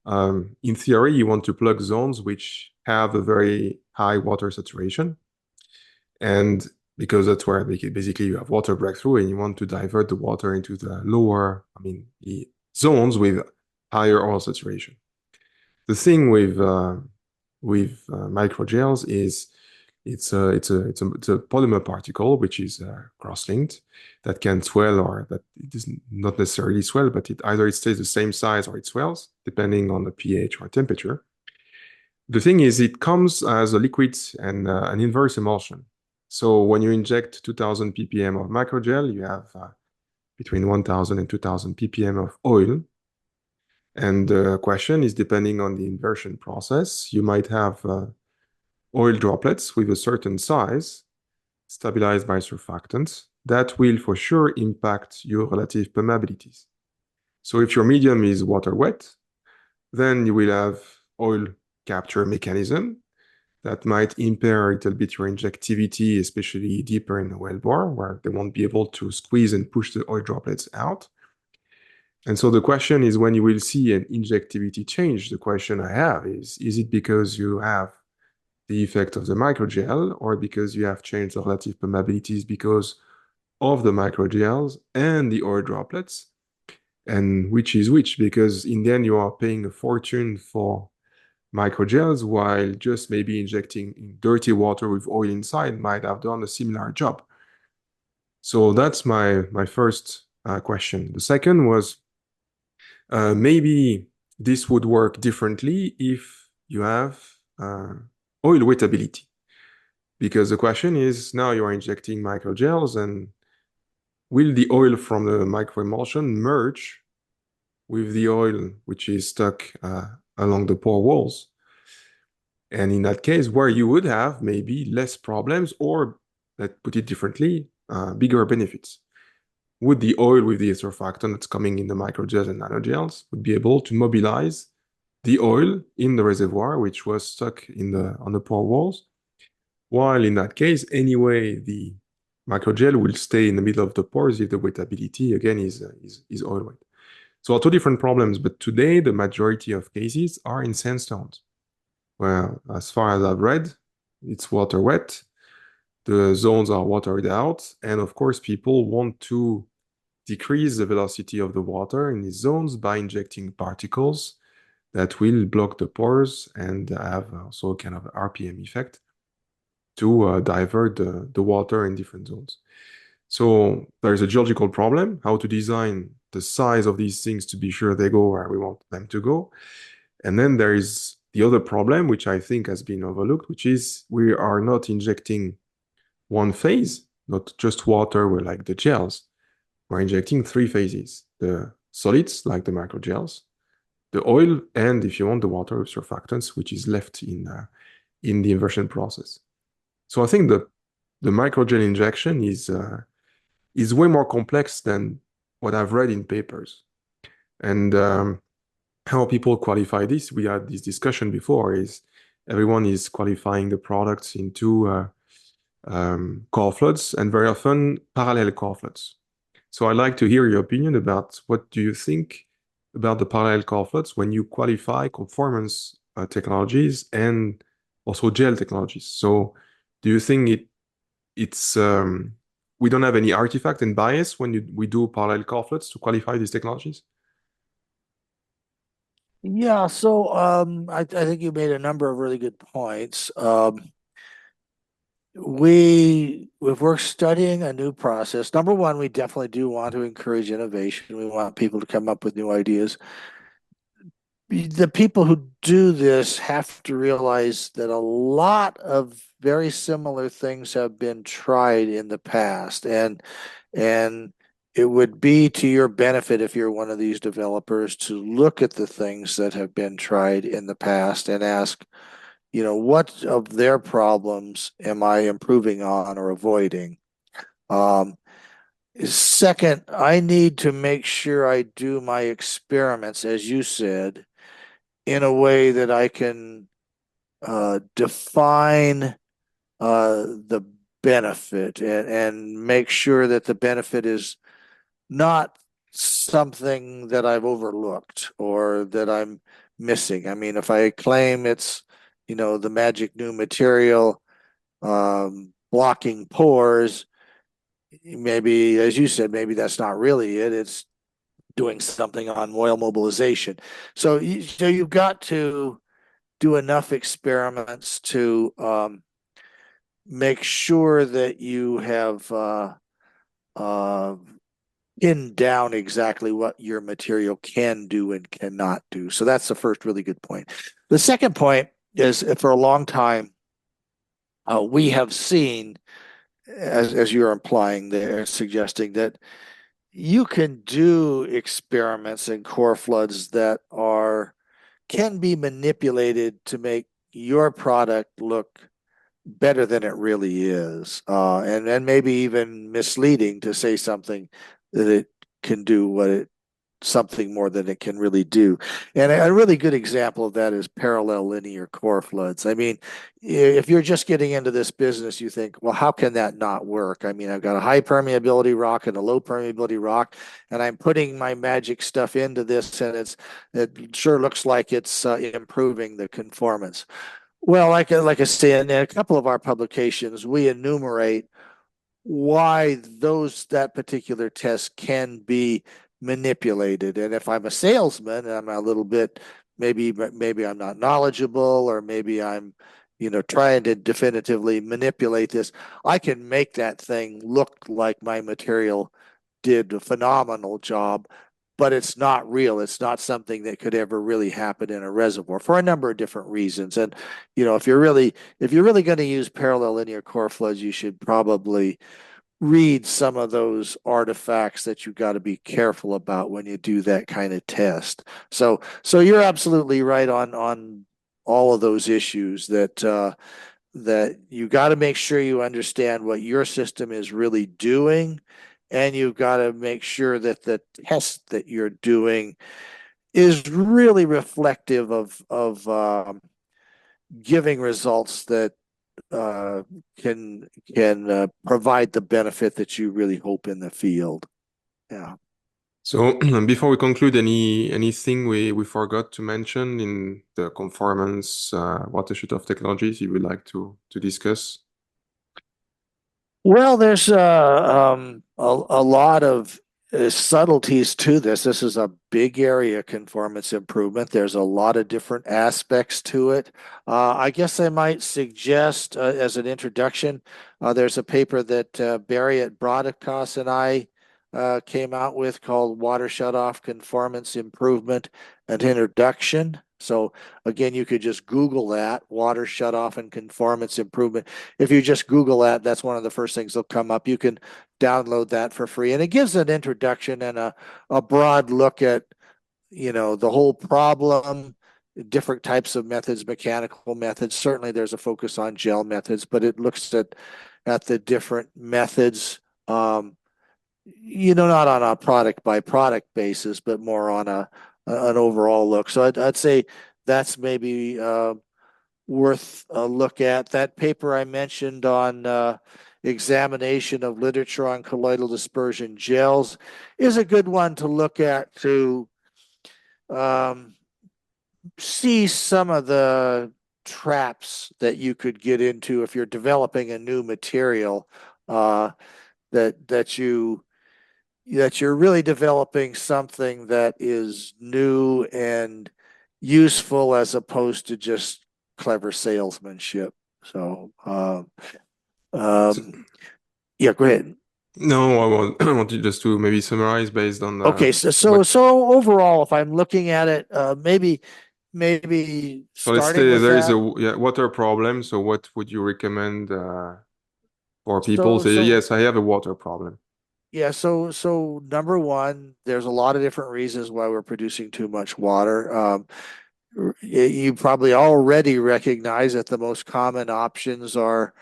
in theory, you want to plug zones which have a very high water saturation, and because that's where basically you have water breakthrough, and you want to divert the water into the lower, the zones with higher oil saturation. The thing with microgels is it's a polymer particle which is cross-linked that can swell, or that it does not necessarily swell, but either it stays the same size or it swells depending on the pH or temperature. The thing is, it comes as a liquid and an inverse emulsion. So when you inject 2000 ppm of microgel, you have between 1000 and 2000 ppm of oil. And the question is, depending on the inversion process, you might have oil droplets with a certain size stabilized by surfactants that will for sure impact your relative permeabilities. So if your medium is water wet, then you will have oil capture mechanism that might impair a little bit your injectivity, especially deeper in the wellbore, where they won't be able to squeeze and push the oil droplets out. And so the question is, when you will see an injectivity change, the question I have is it because you have the effect of the microgel, or because you have changed the relative permeabilities because of the microgels and the oil droplets? And which is which? Because in the end, you are paying a fortune for microgels, while just maybe injecting dirty water with oil inside might have done a similar job. So that's my first question. The second was, maybe this would work differently if you have oil wettability. Because the question is, now you are injecting microgels, and will the oil from the microemulsion merge with the oil which is stuck along the pore walls? And in that case, where you would have maybe less problems, or let's put it differently, bigger benefits. Would the oil with the surfactant that's coming in the microgels and nanogels would be able to mobilize the oil in the reservoir, which was stuck on the pore walls. While in that case, anyway, the microgel will stay in the middle of the pores if the wettability again is oil weight. So two different problems, but today the majority of cases are in sandstones. Well, as far as I've read, it's water wet. The zones are watered out, and of course, people want to decrease the velocity of the water in these zones by injecting particles that will block the pores and have also a kind of RPM effect to divert the water in different zones. So there's a geological problem, how to design the size of these things to be sure they go where we want them to go. And then there is the other problem, which I think has been overlooked, which is we are not injecting one phase, not just water, we're like the gels. We're injecting three phases, the solids, like the microgels, the oil, and if you want, the water with surfactants, which is left in the inversion process. So I think the microgel injection is way more complex than what I've read in papers. And how people qualify this, we had this discussion before, is everyone is qualifying the products into core floods and very often parallel core floods. So I'd like to hear your opinion about what do you think about the parallel core floods when you qualify conformance technologies and also gel technologies. So do you think it's we don't have any artifact and bias when we do parallel core floods to qualify these technologies? Yeah, so I think you made a number of really good points. If we're studying a new process, number one, we definitely do want to encourage innovation. We want people to come up with new ideas. The people who do this have to realize that a lot of very similar things have been tried in the past, and it would be to your benefit if you're one of these developers to look at the things that have been tried in the past and ask, what of their problems am I improving on or avoiding? Um, Second, I need to make sure I do my experiments, as you said, in a way that I can define the benefit and make sure that the benefit is not something that I've overlooked or that I'm missing. I mean, if I claim it's, the magic new material blocking pores, maybe, as you said, maybe that's not really it. It's doing something on oil mobilization. So you've got to do enough experiments to make sure that you have uh, pinned down exactly what your material can do and cannot do. So that's the first really good point. The second point is for a long time, we have seen, as you're implying there, suggesting that you can do experiments in core floods that can be manipulated to make your product look better than it really is, and maybe even misleading to say something that it can do something more than it can really do. And a really good example of that is parallel linear core floods. I mean, if you're just getting into this business, you think, well, how can that not work? I mean, I've got a high permeability rock and a low permeability rock, and I'm putting my magic stuff into this, and it sure looks like it's improving the conformance. Well, like I say, in a couple of our publications, we enumerate why that particular test can be manipulated. And if I'm a salesman and I'm a little bit, maybe I'm not knowledgeable, or maybe I'm, trying to definitively manipulate this, I can make that thing look like my material did a phenomenal job, but it's not real. It's not something that could ever really happen in a reservoir for a number of different reasons. And, if you're really going to use parallel linear core floods, you should probably read some of those artifacts that you got to be careful about when you do that kind of test. So you're absolutely right on all of those issues that you got to make sure you understand what your system is really doing, and you've got to make sure that the test that you're doing is really reflective of giving results that uh, can provide the benefit that you really hope in the field. Yeah. So before we conclude, anything we forgot to mention in the conformance water shutoff technologies you would like to discuss? Well, there's a lot of subtleties to this. This is a big area, conformance improvement. There's a lot of different aspects to it. I guess I might suggest, as an introduction, there's a paper that Barry at Broadcast and I came out with called Water Shutoff Conformance Improvement and Introduction. So again, you could just Google that, water shutoff and conformance improvement. If you just Google that, that's one of the first things that'll come up. You can download that for free. And it gives an introduction and a broad look at, the whole problem, different types of methods, mechanical methods. Certainly there's a focus on gel methods, but it looks at the different methods, not on a product by product basis, but more on an overall look. So I'd say that's maybe worth a look at. That paper I mentioned on examination of literature on colloidal dispersion gels is a good one to look at to um, see some of the traps that you could get into if you're developing a new material, that you're really developing something that is new and useful as opposed to just clever salesmanship. So, So, yeah, go ahead. no, I want you just to maybe summarize based on Okay, so so what. so overall, if I'm looking at it, maybe So let's starting say with there is that. a water problem. So what would you recommend for people? So Say, so yes, I have a water problem. yeah, so number one, there's a lot of different reasons why we're producing too much water. You probably already recognize that the most common options are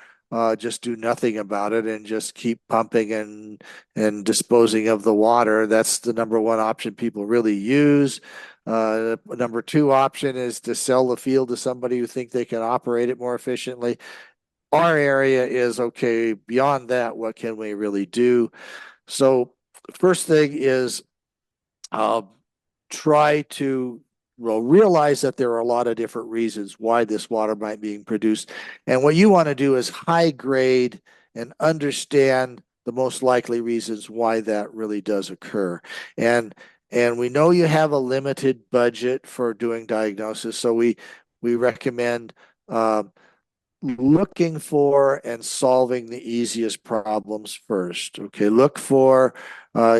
just do nothing about it and just keep pumping and disposing of the water. That's the number one option people really use. Number two option is to sell the field to somebody who think they can operate it more efficiently. Our area is okay. Beyond that, what can we really do? So, first thing is uh, try to realize that there are a lot of different reasons why this water might be being produced. And what you want to do is high grade and understand the most likely reasons why that really does occur. And and we know you have a limited budget for doing diagnosis, so we recommend uh, looking for and solving the easiest problems first. Okay, look for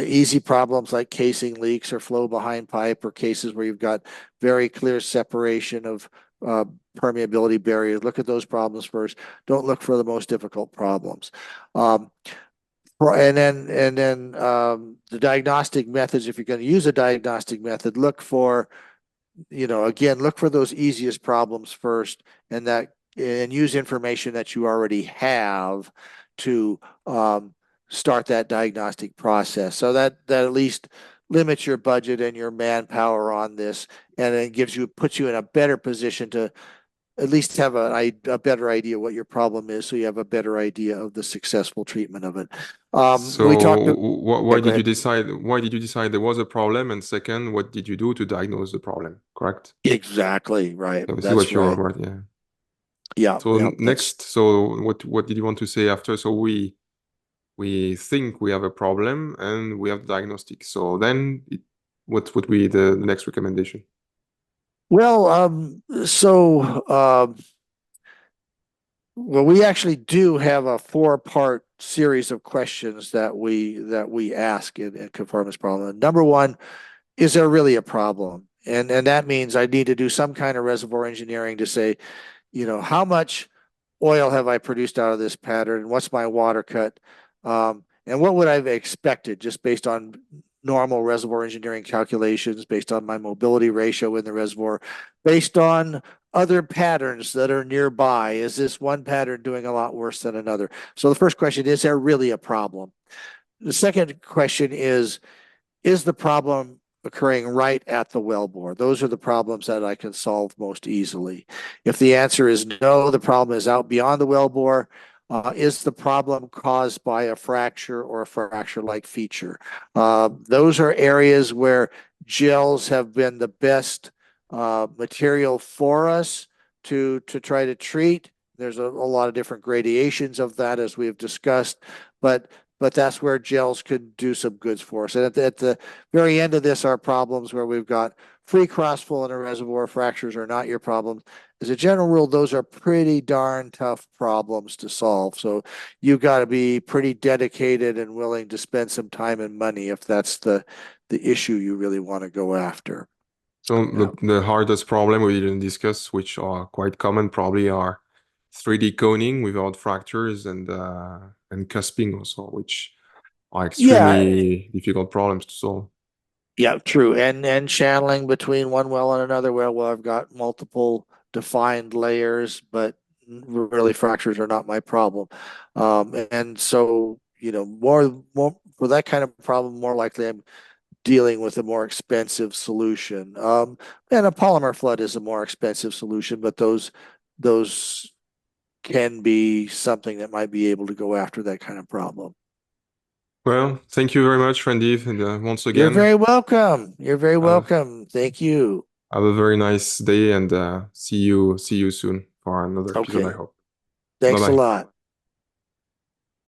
easy problems like casing leaks or flow behind pipe, or cases where you've got very clear separation of uh, permeability barriers. Look at those problems first. Don't look for the most difficult problems. Um, and then the diagnostic methods, if you're going to use a diagnostic method, look for, again, look for those easiest problems first, and use information that you already have to start that diagnostic process. So that at least limits your budget and your manpower on this, and it puts you in a better position to at least have a better idea what your problem is, so you have a better idea of the successful treatment of it. We talked. So Yeah, why go did you ahead. decide? Why did you decide there was a problem? And second, what did you do to diagnose the problem? Correct. Exactly right. So this is That's what you were right. about. Yeah. Yeah, So yeah. That's next, so what did you want to say after? So we think we have a problem and we have the diagnostic. So then what would be the next recommendation? well. Well, we actually do have a four-part series of questions that we ask in conformance problem. Number one, is there really a problem? And that means I need to do some kind of reservoir engineering to say, how much oil have I produced out of this pattern? What's my water cut? And what would I have expected just based on normal reservoir engineering calculations, based on my mobility ratio in the reservoir, based on other patterns that are nearby? Is this one pattern doing a lot worse than another? So the first question is there really a problem? The second question is the problem occurring right at the wellbore. Those are the problems that I can solve most easily. If the answer is no, the problem is out beyond the wellbore. Is the problem caused by a fracture or a fracture-like feature? Those are areas where gels have been the best material for us to try to treat. There's a lot of different gradations of that, as we've discussed, but that's where gels could do some goods for us. And at the very end of this are problems where we've got free crossflow in a reservoir. Fractures are not your problem. As a general rule, those are pretty darn tough problems to solve. So you've got to be pretty dedicated and willing to spend some time and money if that's the issue you really want to go after. So Yeah. the hardest problem we didn't discuss, which are quite common, probably are 3D coning without fractures and cusping also, which are Yeah, extremely difficult problems to solve. yeah, true. And channeling between one well and another well, well, I've got multiple defined layers, but really fractures are not my problem. And so, more for that kind of problem, more likely I'm dealing with a more expensive solution. And a polymer flood is a more expensive solution, but those can be something that might be able to go after that kind of problem. Well, thank you very much, Randy, and once You're again, very welcome. You're very have, welcome. Thank you. have a very nice day and see you soon for another episode, I Okay. hope. Bye Thanks a bye. lot.